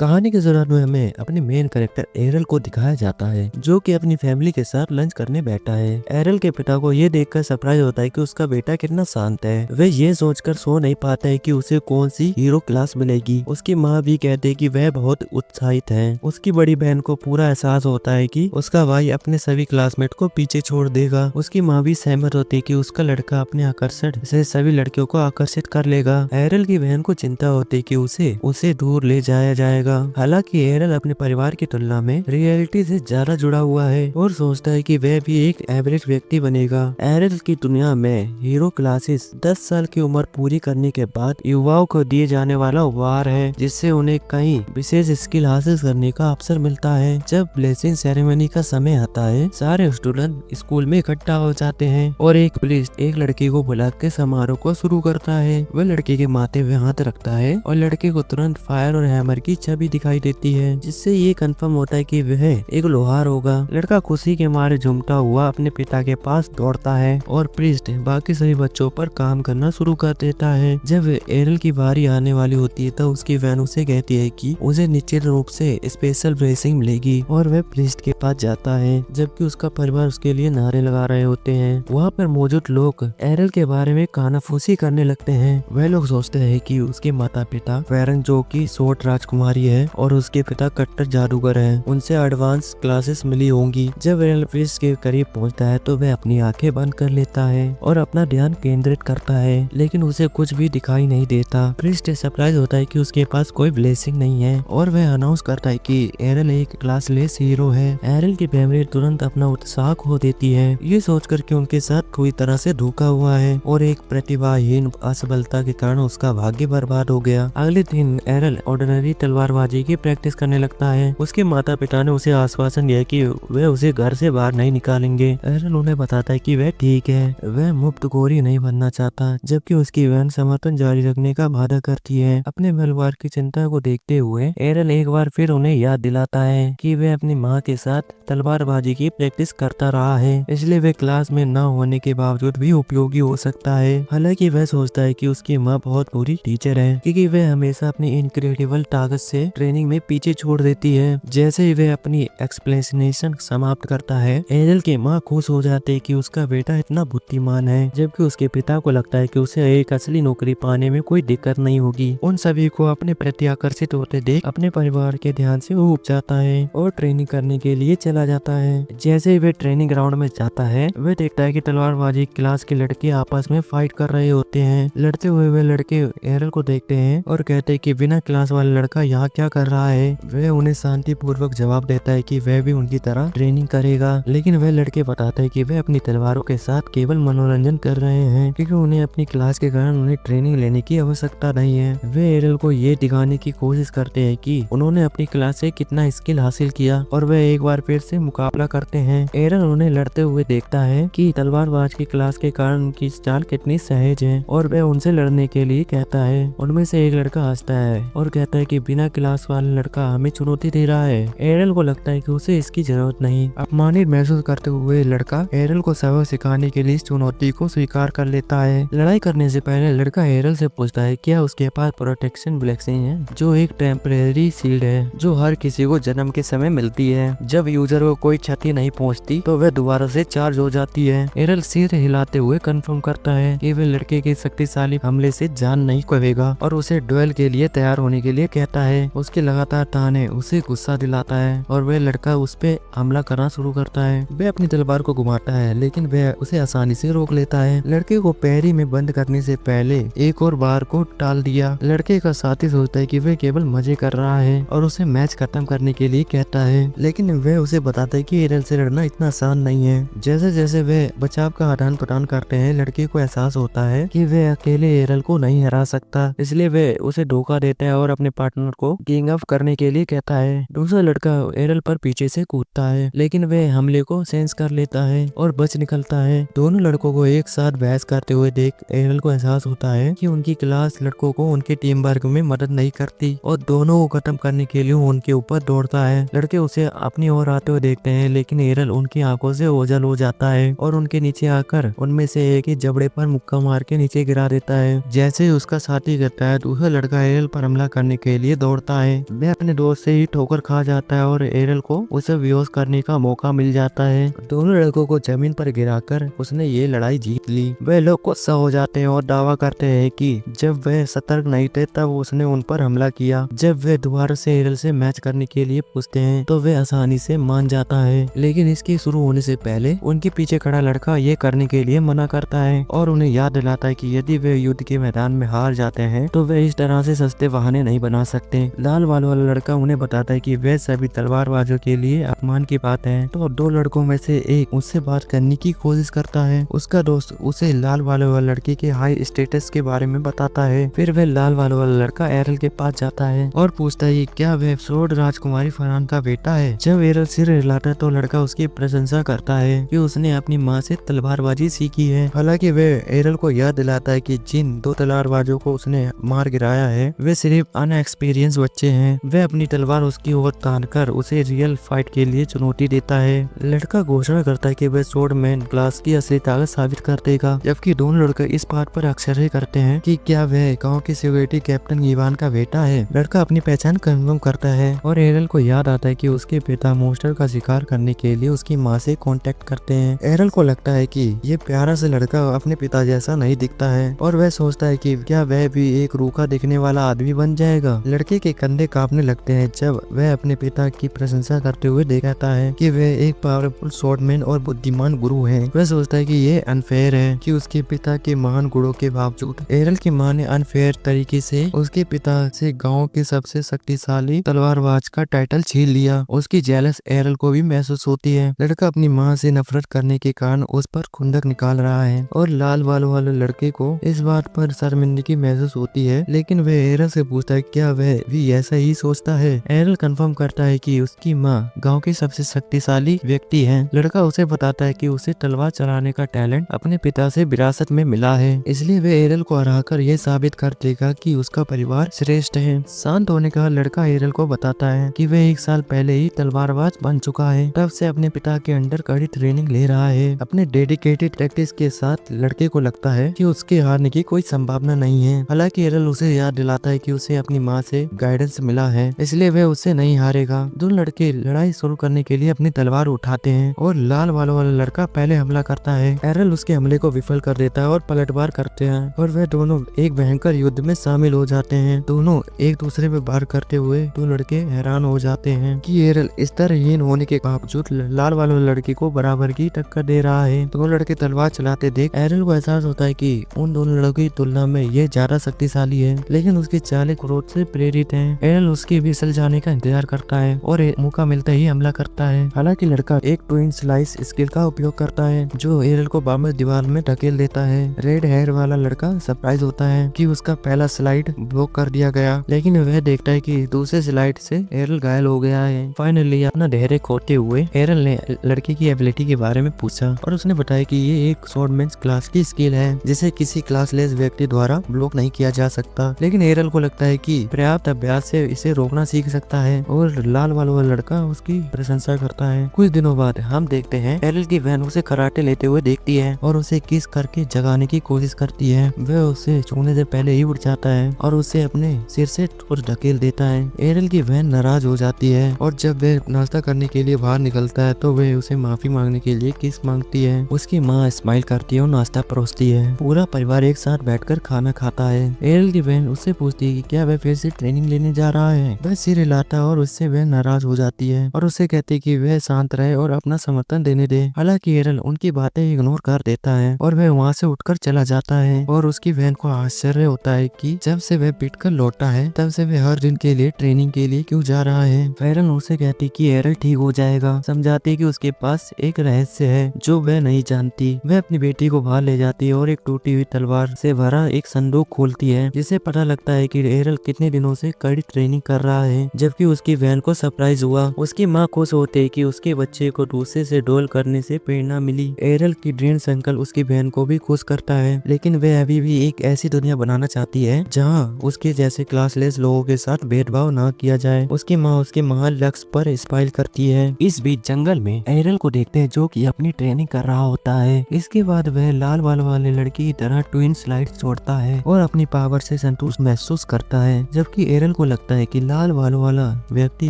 कहानी के दौरान में हमें अपने मेन कैरेक्टर एरल को दिखाया जाता है जो कि अपनी फैमिली के साथ लंच करने बैठा है। एरल के पिता को ये देखकर सरप्राइज होता है कि उसका बेटा कितना शांत है। वे ये सोचकर सो नहीं पाता है कि उसे कौन सी हीरो क्लास मिलेगी। उसकी माँ भी कहते है कि वह बहुत उत्साहित है। उसकी बड़ी बहन को पूरा एहसास होता है कि उसका भाई अपने सभी क्लासमेट को पीछे छोड़ देगा। उसकी माँ भी सहमत होती है कि उसका लड़का अपने आकर्षण से सभी लड़कियों को आकर्षित कर लेगा। एरल की बहन को चिंता होती है कि उसे दूर ले जाया जाएगा। हालांकि एरल अपने परिवार की तुलना में रियलिटी से ज्यादा जुड़ा हुआ है और सोचता है कि वह भी एक एवरेज व्यक्ति बनेगा। एरल की दुनिया में हीरो क्लासेस 10 साल की उम्र पूरी करने के बाद युवाओं को दिए जाने वाला उपहार है, जिससे उन्हें कई विशेष स्किल हासिल करने का अवसर मिलता है। जब ब्लेसिंग सेरेमनी का समय आता है, सारे स्टूडेंट स्कूल में इकट्ठा हो जाते हैं और एक पुलिस एक लड़की को बुला के समारोह को शुरू करता है। वह लड़के के माथे पे हाथ रखता है और लड़के को तुरंत फायर और हैमर की छवि दिखाई देती है, जिससे ये कंफर्म होता है कि वह एक लोहार होगा। लड़का खुशी के मारे झूमता हुआ अपने पिता के पास दौड़ता है और प्रीस्ट बाकी सभी बच्चों पर काम करना शुरू कर देता है। जब एरल की बारी आने वाली होती है तो उसकी बहन उसे कहती है कि उसे निश्चित रूप से स्पेशल ब्लेसिंग मिलेगी और वह प्रीस्ट के पास जाता है, जबकि उसका परिवार उसके लिए नारे लगा रहे होते हैं। वहाँ पर मौजूद लोग एरल के बारे में कानाफूसी करने लगते हैं। वह लोग सोचते हैं कि उसके माता पिता फेरन जो की शॉर्ट राजकुमारी है और उसके पिता कट्टर जादूगर हैं, उनसे एडवांस क्लासेस मिली होंगी। जब एरल प्रीस्ट के करीब पहुंचता है तो वह अपनी आंखें बंद कर लेता है और अपना ध्यान केंद्रित करता है, लेकिन उसे कुछ भी दिखाई नहीं देता। प्रीस्ट सरप्राइज होता है कि उसके पास कोई ब्लेसिंग नहीं है और वह अनाउंस करता है कि एरल एक क्लासलेस हीरो है। एरल की फैमिली तुरंत अपना उत्साह खो देती है, ये सोचकर कि उनके साथ पूरी तरह से धोखा हुआ है और एक प्रतिभाहीन असफलता के कारण उसका भाग्य बर्बाद हो गया। अगले दिन एरल ऑर्डिनरी तलवारबाजी की प्रैक्टिस करने लगता है। उसके माता पिता ने उसे आश्वासन दिया कि वे उसे घर से बाहर नहीं निकालेंगे। एरल उन्हें बताता है कि वह ठीक है, वह मुफ्त गोरी नहीं बनना चाहता, जबकि उसकी बहन समर्थन जारी रखने का वादा करती है। अपने परिवार की चिंता को देखते हुए एरल एक बार फिर उन्हें याद दिलाता है कि वह अपनी माँ के साथ तलवारबाजी की प्रैक्टिस करता रहा है, इसलिए वह क्लास में न होने के बावजूद भी उपयोगी हो सकता है। हालांकि वह सोचता है कि उसकी माँ बहुत बुरी टीचर है, क्योंकि वह हमेशा अपनी इनक्रेडिबल ताकत से ट्रेनिंग में पीछे छोड़ देती है। जैसे ही वह अपनी एक्सप्लेनेशन समाप्त करता है, एरल की माँ खुश हो जाती है कि उसका बेटा इतना बुद्धिमान है, जबकि उसके पिता को लगता है कि उसे एक असली नौकरी पाने में कोई दिक्कत नहीं होगी। उन सभी को अपने प्रति आकर्षित होते देख अपने परिवार के ध्यान से वो उब जाता है और ट्रेनिंग करने के लिए चला जाता है। जैसे ही वह ट्रेनिंग ग्राउंड में जाता है, वह देखता है कि तलवारबाजी क्लास के लड़के आपस में फाइट कर रहे होते हैं। लड़ते हुए वे लड़के एरल को देखते हैं और कहते हैं कि बिना क्लास वाला लड़का यहाँ क्या कर रहा है। वह उन्हें शांति पूर्वक जवाब देता है कि वह भी उनकी तरह ट्रेनिंग करेगा, लेकिन वह लड़के बताते हैं कि वह अपनी तलवारों के साथ केवल मनोरंजन कर रहे हैं, क्योंकि उन्हें अपनी क्लास के कारण उन्हें ट्रेनिंग लेने की आवश्यकता नहीं है। वे एरल को ये दिखाने की कोशिश करते हैं कि उन्होंने अपनी क्लास से कितना स्किल हासिल किया और वह एक बार फिर से मुकाबला करते हैं। एरल उन्हें लड़ते हुए देखता है कि तलवारबाज की क्लास के कारण उनकी चाल कितनी सहज है और वह उनसे लड़ने के लिए कहता है। उनमें से एक लड़का हंसता है और कहता है कि बिना क्लास वाला लड़का हमें चुनौती दे रहा है। एरल को लगता है कि उसे इसकी जरूरत नहीं। अपमानित महसूस करते हुए लड़का एरल को सबक सिखाने के लिए इस चुनौती को स्वीकार कर लेता है। लड़ाई करने से पहले लड़का एरल से पूछता है क्या उसके पास प्रोटेक्शन ब्लेसिंग है, जो एक टेम्परेरी शील्ड है जो हर किसी को जन्म के समय मिलती है। जब यूजर को कोई क्षति नहीं पहुंचती तो वह दोबारा से चार्ज हो जाती है। एरल सिर हिलाते हुए कंफर्म करता है कि वह लड़के के शक्तिशाली हमले से जान नहीं खोएगा और उसे ड्यूएल के लिए तैयार होने के लिए कहता है। उसके लगातार ताने उसे गुस्सा दिलाता है और वह लड़का उस पे हमला करना शुरू करता है। वह अपनी तलवार को घुमाता है, लेकिन वह उसे आसानी से रोक लेता है। लड़के को पैरी में बंद करने से पहले एक और बार को टाल दिया। लड़के का साथी सोचता है कि वह केवल मजे कर रहा है और उसे मैच खत्म करने के लिए कहता है, लेकिन वह उसे बताता है कि एरल से लड़ना इतना आसान नहीं है। जैसे जैसे वे बचाव का आदान प्रदान करते हैं, लड़के को एहसास होता है कि वह अकेले एरल को नहीं हरा सकता, इसलिए वह उसे धोखा देता है और अपने पार्टनर को गैंग अप करने के लिए कहता है। दूसरा लड़का एरल पर पीछे से कूदता है, लेकिन वह हमले को सेंस कर लेता है और बच निकलता है। दोनों लड़कों को एक साथ बहस करते हुए देख एरल को एहसास होता है कि उनकी क्लास लड़कों को उनके टीम वर्क में मदद नहीं करती और दोनों को खत्म करने के लिए उनके ऊपर दौड़ता है। लड़के उसे अपनी ओर आते हुए देखते हैं, लेकिन एरल उनकी आंखों से ओझल हो जाता है और उनके नीचे आकर उनमें से एक ही जबड़े पर मुक्का मार के नीचे गिरा देता है। जैसे ही उसका साथी करता है, दूसरा लड़का एरल पर हमला करने के लिए दौड़ता होता है। वह अपने दोस्त से ही ठोकर खा जाता है और एरल को उसे बेहोश करने का मौका मिल जाता है। दोनों लड़कों को जमीन पर गिराकर उसने ये लड़ाई जीत ली। वे लोग गुस्सा हो जाते हैं और दावा करते हैं कि जब वह सतर्क नहीं थे तब उसने उन पर हमला किया। जब वे दोबारा से एरल से मैच करने के लिए पूछते हैं तो वे आसानी से मान जाता है, लेकिन इसके शुरू होने से पहले उनके पीछे खड़ा लड़का ये करने के लिए मना करता है और उन्हें याद दिलाता है कि यदि वे युद्ध के मैदान में हार जाते हैं तो वे इस तरह से सस्ते बहाने नहीं बना सकते। लाल बाल वाला लड़का उन्हें बताता है कि वे सभी तलवारबाजों के लिए अपमान की बात है। तो दो लड़कों में से एक उससे बात करने की कोशिश करता है। उसका दोस्त उसे लाल बाल वाले लड़के के हाई स्टेटस के बारे में बताता है। फिर वह लाल बाल वाला लड़का एरल के पास जाता है और पूछता है क्या वह स्वॉर्ड राजकुमारी फरहान का बेटा है। जब एरल सिर हिलाता है तो लड़का उसकी प्रशंसा करता है कि उसने अपनी माँ से तलवारबाजी सीखी है। हालांकि वह एरल को याद दिलाता है कि जिन दो तलवारबाजों को उसने मार गिराया है वे सिर्फ अनएक्सपीरियंस बच्चे हैं। वह अपनी तलवार उसकी ओर तानकर उसे रियल फाइट के लिए चुनौती देता है। लड़का घोषणा करता है कि वह स्वॉर्डमैन क्लास की असली ताकत साबित कर देगा, जबकि दोनों लड़के इस बात पर अक्सर करते हैं कि क्या वह गांव के सिक्योरिटी कैप्टन इवान का बेटा है। लड़का अपनी पहचान कंफर्म करता है और एरल को याद आता है कि उसके पिता मॉन्स्टर का शिकार करने के लिए उसकी माँ से कांटेक्ट करते हैं। एरल को लगता है कि ये प्यारा सा लड़का अपने पिता जैसा नहीं दिखता है और वह सोचता है कि क्या वह भी एक रूखा दिखने वाला आदमी बन जाएगा। लड़के के कंधे कांपने लगते हैं जब वह अपने पिता की प्रशंसा करते हुए देखता है कि वह एक पावरफुल स्वॉर्डमैन और बुद्धिमान गुरु है। वह सोचता है कि ये अनफेयर है कि उसके पिता के महान गुणों के बावजूद एरल की मां ने अनफेयर तरीके से उसके पिता से गांव के सबसे शक्तिशाली तलवारबाज का टाइटल छीन लिया। उसकी जेलस एरल को भी महसूस होती है। लड़का अपनी मां से नफरत करने के कारण उस पर खुंदक निकाल रहा है और लाल बाल वाले लड़के को इस बात पर शर्मिंदगी महसूस होती है, लेकिन वह एरल से पूछता है क्या वह भी ऐसा ही सोचता है। एरल कंफर्म करता है कि उसकी माँ गांव की सबसे शक्तिशाली व्यक्ति है। लड़का उसे बताता है कि उसे तलवार चलाने का टैलेंट अपने पिता से विरासत में मिला है, इसलिए वह एरल को हराकर यह साबित कर देगा कि उसका परिवार श्रेष्ठ है। शांत होने का लड़का एरल को बताता है कि वह 1 साल पहले ही तलवारबाज बन चुका है, तब से अपने पिता के अंडर कड़ी ट्रेनिंग ले रहा है। अपने डेडिकेटेड प्रैक्टिस के साथ लड़के को लगता है कि उसके हारने की कोई संभावना नहीं है। हालांकि एरल उसे याद दिलाता है कि उसे अपनी माँ से गाइडेंस मिला है, इसलिए वह उससे नहीं हारेगा। दोनों लड़के लड़ाई शुरू करने के लिए अपनी तलवार उठाते हैं और लाल बालों वाला लड़का पहले हमला करता है। एरल उसके हमले को विफल कर देता है और पलटवार करते हैं और वह दोनों एक भयंकर युद्ध में शामिल हो जाते हैं। दोनों एक दूसरे पे वार करते हुए दो लड़के हैरान हो जाते हैं कि एरल इस तरहहीन होने के बावजूद लाल वाले लड़के को बराबर की टक्कर दे रहा है। दोनों लड़के तलवार चलाते देख एरल को एहसास होता है कि उन दोनों लड़कों की तुलना में ये ज्यादा शक्तिशाली है, लेकिन उसकी चालें क्रोध से प्रेरित है। एरल उसके विसल जाने का इंतजार करता है और मौका मिलते ही हमला करता है। हालांकि लड़का एक ट्विन स्लाइस स्किल का उपयोग करता है जो एरल को बामर दीवार में धकेल देता है। रेड हेयर वाला लड़का सरप्राइज होता है कि उसका पहला स्लाइड ब्लॉक कर दिया गया, लेकिन वह देखता है कि दूसरे स्लाइड से एरल घायल हो गया है। फाइनली अपना धैर्य खोते हुए एरल ने लड़के की एबिलिटी के बारे में पूछा और उसने बताया कि ये एक स्वॉर्डमैन क्लास की स्किल है जिसे किसी क्लासलेस व्यक्ति द्वारा ब्लॉक नहीं किया जा सकता, लेकिन एरल को लगता है कि पर्याप्त अभ्यास से इसे रोकना सीख सकता है और लाल वाला लड़का उसकी प्रशंसा करता है। कुछ दिनों बाद हम देखते हैं एरल की बहन उसे कराटे लेते हुए देखती है और उसे किस करके जगाने की कोशिश करती है। वह उसे छूने से पहले ही उठ जाता है और उसे अपने सिर से कुछ धकेल देता है। एरल की बहन नाराज हो जाती है और जब वह नाश्ता करने के लिए बाहर निकलता है तो वह उसे माफी मांगने के लिए किस मांगती है। उसकी माँ स्माइल करती है और नाश्ता परोसती है। पूरा परिवार एक साथ बैठकर खाना खाता है। एरल की बहन उससे पूछती है कि क्या वह फिर से ट्रेनिंग लेने जा रहा है। वह सिर हिलाता है और उससे वह नाराज हो जाती है और उसे कहती है कि वह शांत रहे और अपना समर्थन देने दे। हालांकि एरल उनकी बातें इग्नोर कर देता है और वह वहाँ से उठकर चला जाता है और उसकी बहन को आश्चर्य होता है कि जब से वह पीट कर लौटा है तब से वह हर दिन के लिए ट्रेनिंग के लिए क्यों जा रहा है। एरल उसे कहती कि एरल ठीक हो जाएगा, समझाती कि उसके पास एक रहस्य है जो वह नहीं जानती। वह अपनी बेटी को बाहर ले जाती है और एक टूटी हुई तलवार से भरा एक संदूक खोलती है, जिससे पता लगता है कि एरल कितने दिनों से कड़ी ट्रेनिंग कर रहा है। जबकि उसकी बहन को सरप्राइज हुआ। उसकी माँ खुश होती है कि उसके बच्चे को दूसरे से डोल करने से प्रेरणा मिली। एरल की ड्रीम अंकल उसकी बहन को भी खुश करता है, लेकिन वह अभी भी एक ऐसी दुनिया बनाना चाहती है जहाँ उसके जैसे क्लासलेस लोगों के साथ भेदभाव न किया जाए। उसकी माँ उसके महान लक्ष्य पर स्माइल करती है। इस बीच जंगल में एरल को देखते हैं जो कि अपनी ट्रेनिंग कर रहा होता है। इसके बाद वह लाल बाल वाले लड़की की तरह ट्विन स्लाइड छोड़ता है और अपनी पावर से संतोष महसूस करता है। जबकि एरल को लगता है कि लाल बालों वाला व्यक्ति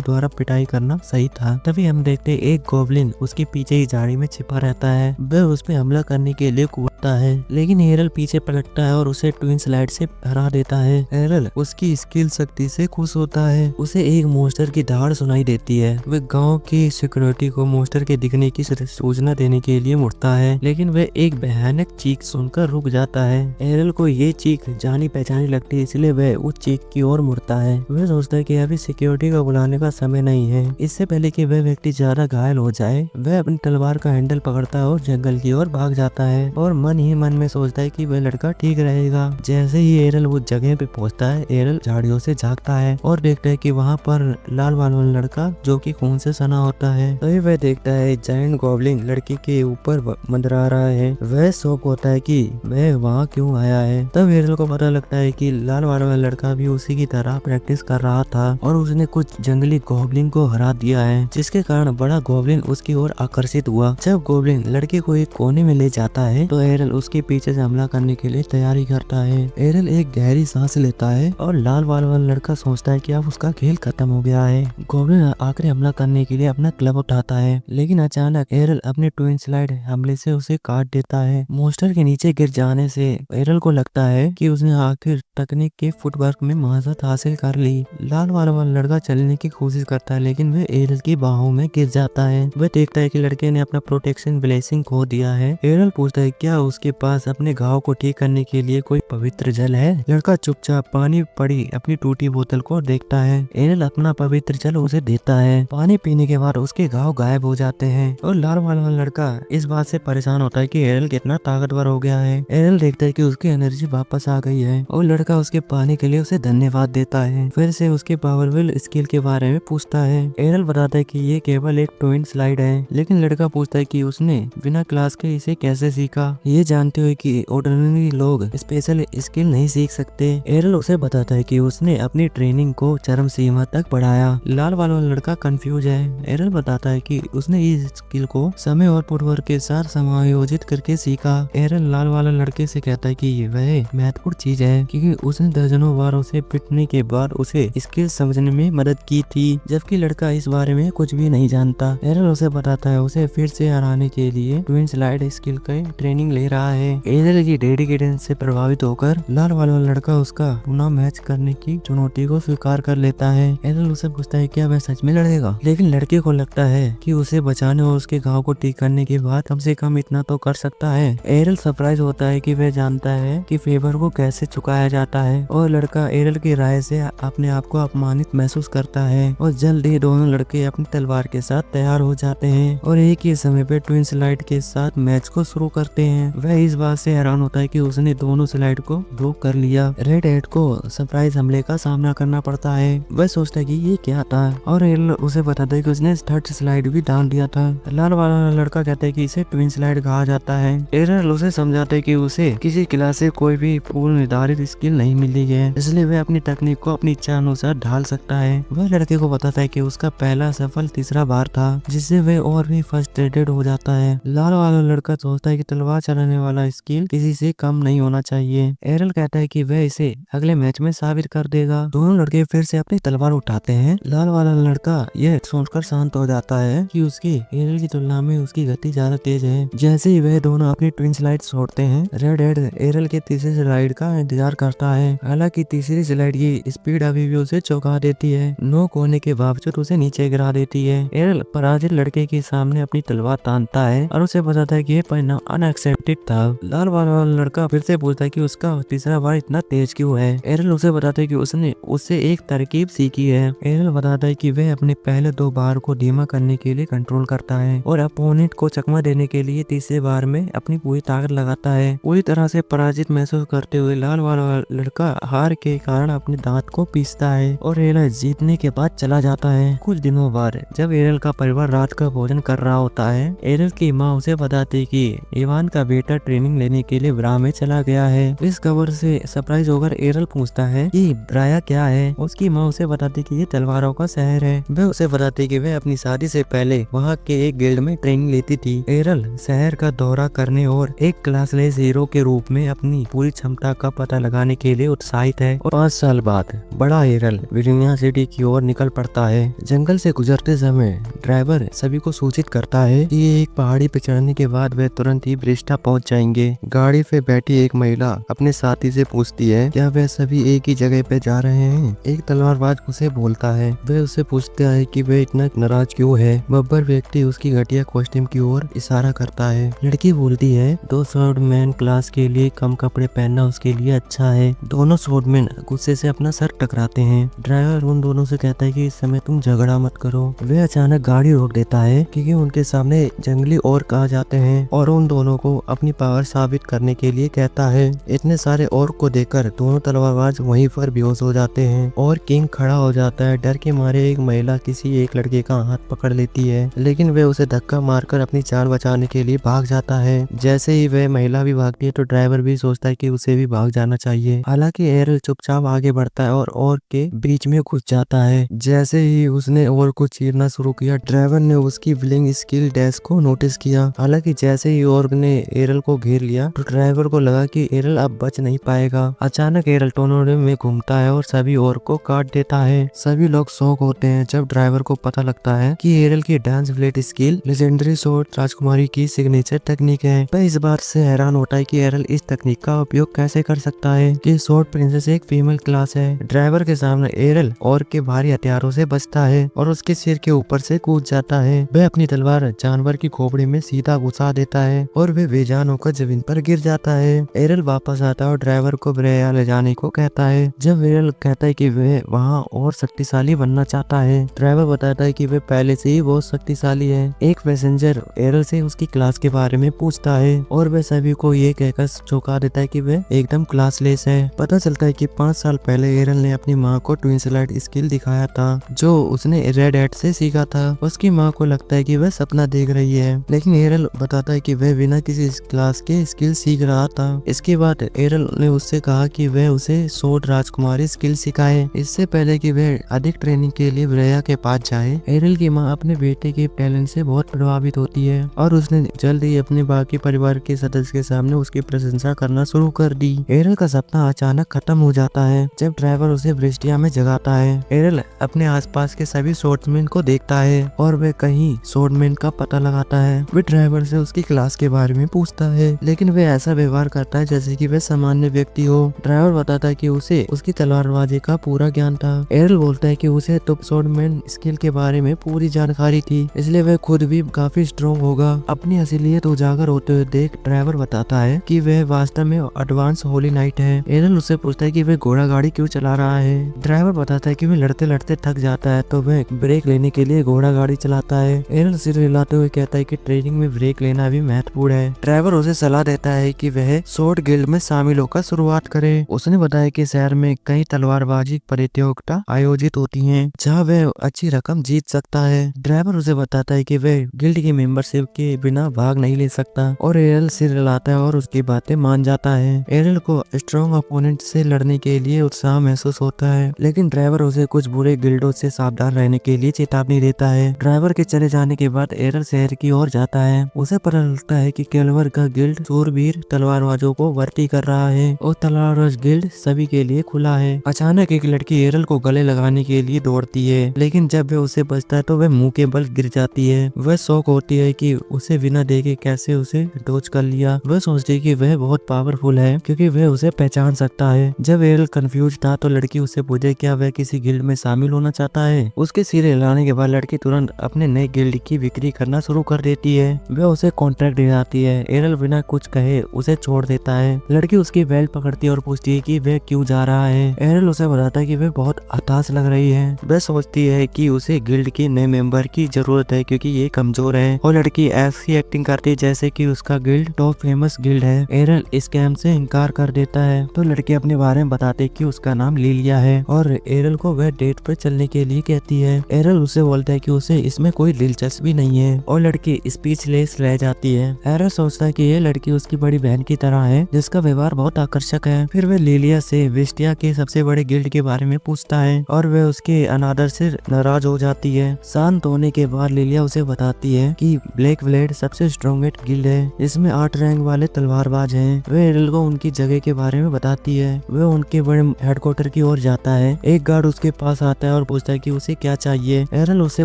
द्वारा पिटाई करना सही था। तभी हम देखते हैं एक गॉब्लिन उसके पीछे ही झाड़ी में छिपा रहता है। वह उस पे हमला करने के लिए कूदता है, लेकिन एरल पीछे पलटता है और उसे ट्विन स्लाइड से हरा देता है। एरल उसकी स्किल शक्ति से खुश होता है। उसे एक मॉन्स्टर की दहाड़ सुनाई देती है। वह गांव की सिक्योरिटी को मॉन्स्टर के दिखने की सूचना देने के लिए मुड़ता है, लेकिन वह एक भयानक चीख सुनकर रुक जाता है। एरल को ये चीख जानी पहचानी लगती है, इसलिए वह उस चीख की ओर मुड़ता है। वह सोचता है कि अभी सिक्योरिटी को बुलाने का समय नहीं है। इससे पहले कि वह व्यक्ति ज्यादा घायल हो जाए, वह अपनी तलवार का हैंडल पकड़ता है और जंगल की ओर भाग जाता है और मन ही मन में सोचता है कि वह लड़का ठीक रहेगा। जैसे ही एरल वो जगह पे पहुंचता है, एरल झाड़ियों से झांकता है और देखता है कि वहाँ पर लाल बालों वाला लड़का जो कि खून से सना होता है। तभी वह देखता है जायंट गॉब्लिन लड़की के ऊपर मंडरा रहा है। वह शौक होता है कि वह वहाँ क्यों आया है। तब एरल को पता लगता है कि लाल बालों वाला लड़का भी उसी की तरह प्रैक्टिस कर रहा था और उसने कुछ जंगली गॉब्लिन को हरा दिया है, जिसके कारण बड़ा गॉब्लिन उसकी ओर आकर्षित हुआ। जब गॉब्लिन लड़के को एक कोने में ले जाता है तो एरल उसके पीछे से हमला करने के लिए तैयारी करता है। एरल एक गहरी सांस लेता है और लाल बाल वाला लड़का सोचता है कि अब उसका खेल खत्म हो गया है। गॉब्लिन आखिरी हमला करने के लिए अपना क्लब उठाता है, लेकिन अचानक एरल अपने ट्विन स्लाइड हमले से उसे काट देता है। मॉन्स्टर के नीचे गिर जाने से एरल को लगता है कि उसने आखिर तकनीक के फुटवर्क में महारत हासिल कर ली। लाल वाला लड़का चलने की कोशिश करता है, लेकिन वह एरल की बाहों में गिर जाता है। वह देखता है कि लड़के ने अपना प्रोटेक्शन ब्लेसिंग खो दिया है। एरल पूछता है क्या उसके पास अपने घाव को ठीक करने के लिए कोई पवित्र जल है। लड़का चुपचाप पानी पड़ी अपनी टूटी बोतल को देखता है। एरल अपना पवित्र जल उसे देता है। पानी पीने के बाद उसके घाव गायब हो जाते हैं और लाल वाला लड़का इस बात से परेशान होता है कि एरल कितना ताकतवर हो गया है। एरल देखता है कि उसकी एनर्जी वापस आ गई है और लड़का उसके पानी के लिए उसे धन्यवाद देता है। फिर से उसके पावरफुल स्किल के बारे में पूछता है। एरल बताता है कि ये केवल एक ट्विन स्लाइड है, लेकिन लड़का पूछता है कि उसने बिना क्लास के इसे कैसे सीखा, ये जानते हुए कि ऑर्डिनरी लोग स्पेशल स्किल नहीं सीख सकते। एरल उसे बताता है कि उसने अपनी ट्रेनिंग को चरम सीमा तक बढ़ाया। लाल वाला लड़का कंफ्यूज है। एरल बताता है कि उसने इस स्किल को समय और फुटवर्क के साथ समायोजित करके सीखा। एरल लाल वाला लड़के से कहता है कि वह महत्वपूर्ण चीज है क्योंकि उसने दर्जनों बार उसे पिटने के बाद उसे स्किल समझने में मदद की थी, जबकि लड़का इस बारे में कुछ भी नहीं जानता। एरल उसे बताता है उसे फिर से हराने के लिए ट्विन स्लाइड स्किल का ट्रेनिंग ले रहा है। एरल की डेडिकेशन से प्रभावित होकर लाल वाला लड़का उसका पुनः मैच करने की चुनौती को स्वीकार कर लेता है। एरल उसे पूछता है क्या वह सच में लड़ेगा, लेकिन लड़के को लगता है कि उसे बचाने और उसके घाव को ठीक करने के बाद कम से कम इतना तो कर सकता है। एरल सरप्राइज होता है कि वह जानता है कि फेवर को कैसे चुकाया जाता है और लड़का एरल की राय से अपने आप को अपमानित महसूस करता है और जल्द ही दोनों लड़के अपनी तलवार के साथ तैयार हो जाते हैं और एक ही समय पे ट्विन स्लाइड के साथ मैच को शुरू करते हैं। वह इस बात से हैरान होता है कि उसने दोनों स्लाइड को ब्रोक कर लिया। रेड हेड को सरप्राइज हमले का सामना करना पड़ता है। वह सोचता है कि ये क्या था और एरल उसे बताता है कि उसने थर्ड स्लाइड भी डाल दिया था। लाल वाला लड़का कहता है कि इसे ट्विन स्लाइड कहा जाता है। एरल उसे समझाता है कि उसे किसी क्लास से कोई भी पूर्ण निर्धारित स्किल नहीं मिली है, इसलिए वह अपनी तकनीक को अपनी इच्छा अनुसार ढाल सकता है। वह लड़के को बताता है कि उसका पहला सफल तीसरा बार था, जिससे वह और भी फ्रस्ट्रेटेड हो जाता है। लाल वाला लड़का सोचता है कि तलवार चलाने वाला स्किल किसी से कम नहीं होना चाहिए। एरल कहता है कि वह इसे अगले मैच में साबित कर देगा। दोनों लड़के फिर से अपनी तलवार उठाते हैं। लाल वाला लड़का यह सोचकर शांत हो जाता है कि उसकी एरल की तुलना में उसकी गति ज्यादा तेज है। जैसे ही वह दोनों अपनी ट्विन स्लाइड छोड़ते हैं, रेड हेड एरल के तीसरी स्लाइड का इंतजार करता है। हालांकि तीसरी स्लाइड की स्पीड अभी भी उसे चौंका देती है। नॉक होने के बावजूद उसे नीचे गिरा देती है। एरल पराजित लड़के के सामने अपनी तलवार तानता है और उसे बताता है कि यह परिणाम अनएक्सपेक्टेड था। लाल वाला लड़का फिर से पूछता है कि उसका तीसरा बार इतना तेज क्यों है। एरल उसे बताता है कि उसने उससे एक तरकीब सीखी है। एरल बताता है कि वह अपने पहले दो बार को धीमा करने के लिए कंट्रोल करता है और अपोनेंट को चकमा देने के लिए तीसरे बार में अपनी पूरी ताकत लगाता है। पूरी तरह से पराजित महसूस करते हुए लाल वाला लड़का हार के कारण अपने दांत को पीसता है और एरल जीतने के बाद चला जाता है। कुछ दिनों बाद जब एरल का परिवार रात का भोजन कर रहा होता है, एरल की माँ उसे बताती है कि इवान का बेटा ट्रेनिंग लेने के लिए ब्रा में चला गया है। इस खबर से सरप्राइज होकर एरल पूछता है कि ब्राया क्या है। उसकी माँ उसे बताती कि ये तलवारों का शहर है। वह उसे बताती कि वह अपनी शादी से पहले वहाँ के एक गिल्ड में ट्रेनिंग लेती थी। एरल शहर का दौरा करने और एक क्लासलेस हीरो के रूप में अपनी पूरी क्षमता का पता लगाने के लिए उत्साहित है और 5 साल बाद बड़ा एरल विलिनिया सिटी की ओर निकल पड़ता है। जंगल से गुजरते समय ड्राइवर सभी को सूचित करता है कि एक पहाड़ी पे चढ़ने के बाद वे तुरंत ही ब्रिस्टा पहुंच जाएंगे। गाड़ी पे बैठी एक महिला अपने साथी से पूछती है क्या वे सभी एक ही जगह पे जा रहे हैं। एक तलवारबाज उसे बोलता है। वे उससे पूछता है कि वे इतना नाराज क्यों है। बब्बर व्यक्ति उसकी घटिया कॉस्ट्यूम की ओर इशारा करता है। लड़की बोलती है 2 स्वॉर्डमैन क्लास के लिए कम कपड़े पहनना उसके लिए अच्छा है। दोनों स्वॉर्डमैन गुस्से से अपना सर टकराते हैं। ड्राइवर उन दोनों से कहता है कि इस समय तुम झगड़ा मत करो। वे अचानक गाड़ी रोक देता है क्योंकि उनके सामने जंगली और आ जाते हैं और उन दोनों को अपनी पावर साबित करने के लिए कहता है। इतने सारे और को देखकर दोनों तलवारबाज वहीं पर बेहोश हो जाते हैं और किंग खड़ा हो जाता है। डर के मारे एक महिला किसी एक लड़के का हाथ पकड़ लेती है, लेकिन वे उसे धक्का मारकर अपनी जान बचाने के लिए भाग जाता है। जैसे ही वह महिला भी भागती है तो ड्राइवर भी सोचता है कि उसे भी भाग जाना चाहिए। हालांकि एरल चुपचाप आगे बढ़ता है और के बीच में घुस जाता है। जैसे ही उसने और को चीरना शुरू किया, ड्राइवर ने उसकी ब्लिंग स्किल डैश को नोटिस किया। हालांकि जैसे ही और ने एरल को घेर लिया तो ड्राइवर को लगा कि एरल अब बच नहीं पाएगा। अचानक एरल टोर्नेडो में घूमता है और सभी और को काट देता है। सभी लोग शॉक होते हैं जब ड्राइवर को पता लगता है कि एरल की dance blade skill legendary sword राजकुमारी की सिग्नेचर टेक्निक है। वह इस बात से हैरान होता है कि एरल इस तकनीक का उपयोग कैसे कर सकता है कि स्वॉर्ड प्रिंसेस एक फीमेल क्लास है। ड्राइवर के सामने एरल और के भारी हथियारों से बचता है और उसके सिर के ऊपर से कूद जाता है। वह अपनी तलवार जानवर की खोपड़ी में सीधा घुसा देता है और वे बेजान होकर जमीन पर गिर जाता है। एरल वापस आता है और ड्राइवर को ब्रेया ले जाने को कहता है। जब एरल कहता है कि वह वहाँ और शक्तिशाली बनना चाहता है, ड्राइवर बताता है कि वह पहले से ही बहुत शक्तिशाली है। एक पैसेंजर एरल से उसकी क्लास के बारे में पूछता है और वह सभी को ये कहकर चौंका देता है कि वह एकदम क्लासलेस है। पता चलता है कि 5 साल पहले एरल ने अपनी माँ को ट्विन स्लाइड स्किल दिखाया था जो उसने रेड हैट से सीखा था। उसकी माँ को लगता है कि वह सपना देख रही है, लेकिन एरल बताता है कि वह बिना किसी क्लास के स्किल सीख रहा था। इसके बाद एरल ने उससे कहा कि वह उसे स्वॉर्ड राजकुमारी स्किल सिखाए, इससे पहले कि वह अधिक ट्रेनिंग के लिए ब्रेया के पास जाए। एरल की माँ अपने बेटे के टैलेंट से बहुत प्रभावित होती है और उसने जल्द ही अपने बाकी परिवार के सदस्य के सामने उसकी प्रशंसा करना शुरू कर दी। एरल का सपना अचानक खत्म हो जाता है जब ड्राइवर उसे ब्रिस्टिया में जगाता है। एरल अपने आसपास के सभी स्वॉर्डमैन को देखता है और वह कहीं स्वॉर्डमैन का पता लगाता है। वह ड्राइवर से उसकी क्लास के बारे में पूछता है, लेकिन वह ऐसा व्यवहार करता है जैसे कि वह सामान्य व्यक्ति हो। ड्राइवर बताता है कि उसे उसकी तलवारबाजी का पूरा ज्ञान था। एरल बोलता है कि उसे तो स्वॉर्डमैन स्किल के बारे में पूरी जानकारी थी, इसलिए वह खुद भी काफी स्ट्रॉन्ग होगा। अपनी असलियत उजागर होते हुए देख ड्राइवर बताता है कि वह वास्तव में एडवांस होली नाइट है। एरल उससे पूछता है कि वह घोड़ा गाड़ी क्यों चला रहा है। ड्राइवर बताता है कि वह लड़ते लड़ते थक जाता है तो वह ब्रेक लेने के लिए घोड़ा गाड़ी चलाता है। एरल सिर हिलाते हुए कहता है कि ट्रेनिंग में ब्रेक लेना भी महत्वपूर्ण है। ड्राइवर उसे सलाह देता है कि वह स्वॉर्ड गिल्ड में शामिल होकर शुरुआत करे। उसने बताया कि शहर में कई तलवारबाजी प्रतियोगिता आयोजित होती हैं जहां वह अच्छी रकम जीत सकता है। ड्राइवर उसे बताता है कि वह गिल्ड की मेंबरशिप के बिना भाग नहीं ले सकता और एरल सिर हिलाता है और उसकी बातें मान जाता है। एरल को स्ट्रॉन्ग अपोनेंट से लड़ने के लिए उत्साह महसूस होता है, लेकिन ड्राइवर उसे कुछ बुरे गिल्डों से सावधान रहने के लिए चेतावनी देता है। ड्राइवर के चले जाने के बाद एरल शहर की ओर जाता है। उसे पता लगता है कि कैलवर का गिल्ड शूरवीर तलवारबाजों को भर्ती कर रहा है और तलवारबाज गिल्ड सभी के लिए खुला है। अचानक एक लड़की एरल को गले लगाने के लिए दौड़ती है, लेकिन जब वह उसे बचता है तो वह मुंह के बल गिर जाती है। वह शौक होती है कि उसे बिना देखे कैसे उसे डोज कर लिया। वह सोचती है कि वह बहुत पावरफुल है क्योंकि वह उसे पहचान सकता है। जब एरल कंफ्यूज था तो लड़की उससे पूछे क्या वह किसी गिल्ड में शामिल होना चाहता है। उसके सिर हिलाने के बाद लड़की तुरंत अपने नए गिल्ड की बिक्री करना शुरू कर देती है। वह उसे कॉन्ट्रैक्ट दे जाती है। एरल बिना कुछ कहे उसे छोड़ देता है। लड़की उसकी बेल्ट पकड़ती है और पूछती है कि वह क्यों जा रहा है। एरल उसे बताता है कि वह बहुत हताश लग रही है। वह सोचती है कि उसे गिल्ड के नए मेंबर की जरूरत है क्योंकि ये कमजोर है और लड़की ऐसी एक्टिंग करती है जैसे कि उसका गिल्ड टॉप फेमस गिल्ड है। एरल इस कैंप से इनकार कर देता है तो लड़की अपने बारे में बताते कि उसका नाम लिलिया है और एरल को वह डेट पर चलने के लिए कहती है। एरल उसे बोलता है कि उसे इसमें कोई दिलचस्पी नहीं है और लड़की स्पीचलेस रह जाती है। एरल सोचता है कि ये लड़की उसकी बड़ी बहन की तरह है जिसका व्यवहार बहुत आकर्षक है। फिर वह लिलिया से विस्टिया के सबसे बड़े गिल्ड के बारे में पूछता है और वह उसके अनादर से नाराज हो जाती है। शांत होने के बाद लिलिया उसे बताती है कि ब्लैक ब्लेड सबसे स्ट्रॉन्गेस्ट गिल्ड है, इसमें 8 रैंक वाले तलवारबाज हैं। वह एरल को उनकी जगह के बारे में बताती है। वह उनके बड़े हेडक्वार्टर की ओर जाता है। एक गार्ड उसके पास आता है और पूछता है कि उसे क्या चाहिए। एरल उसे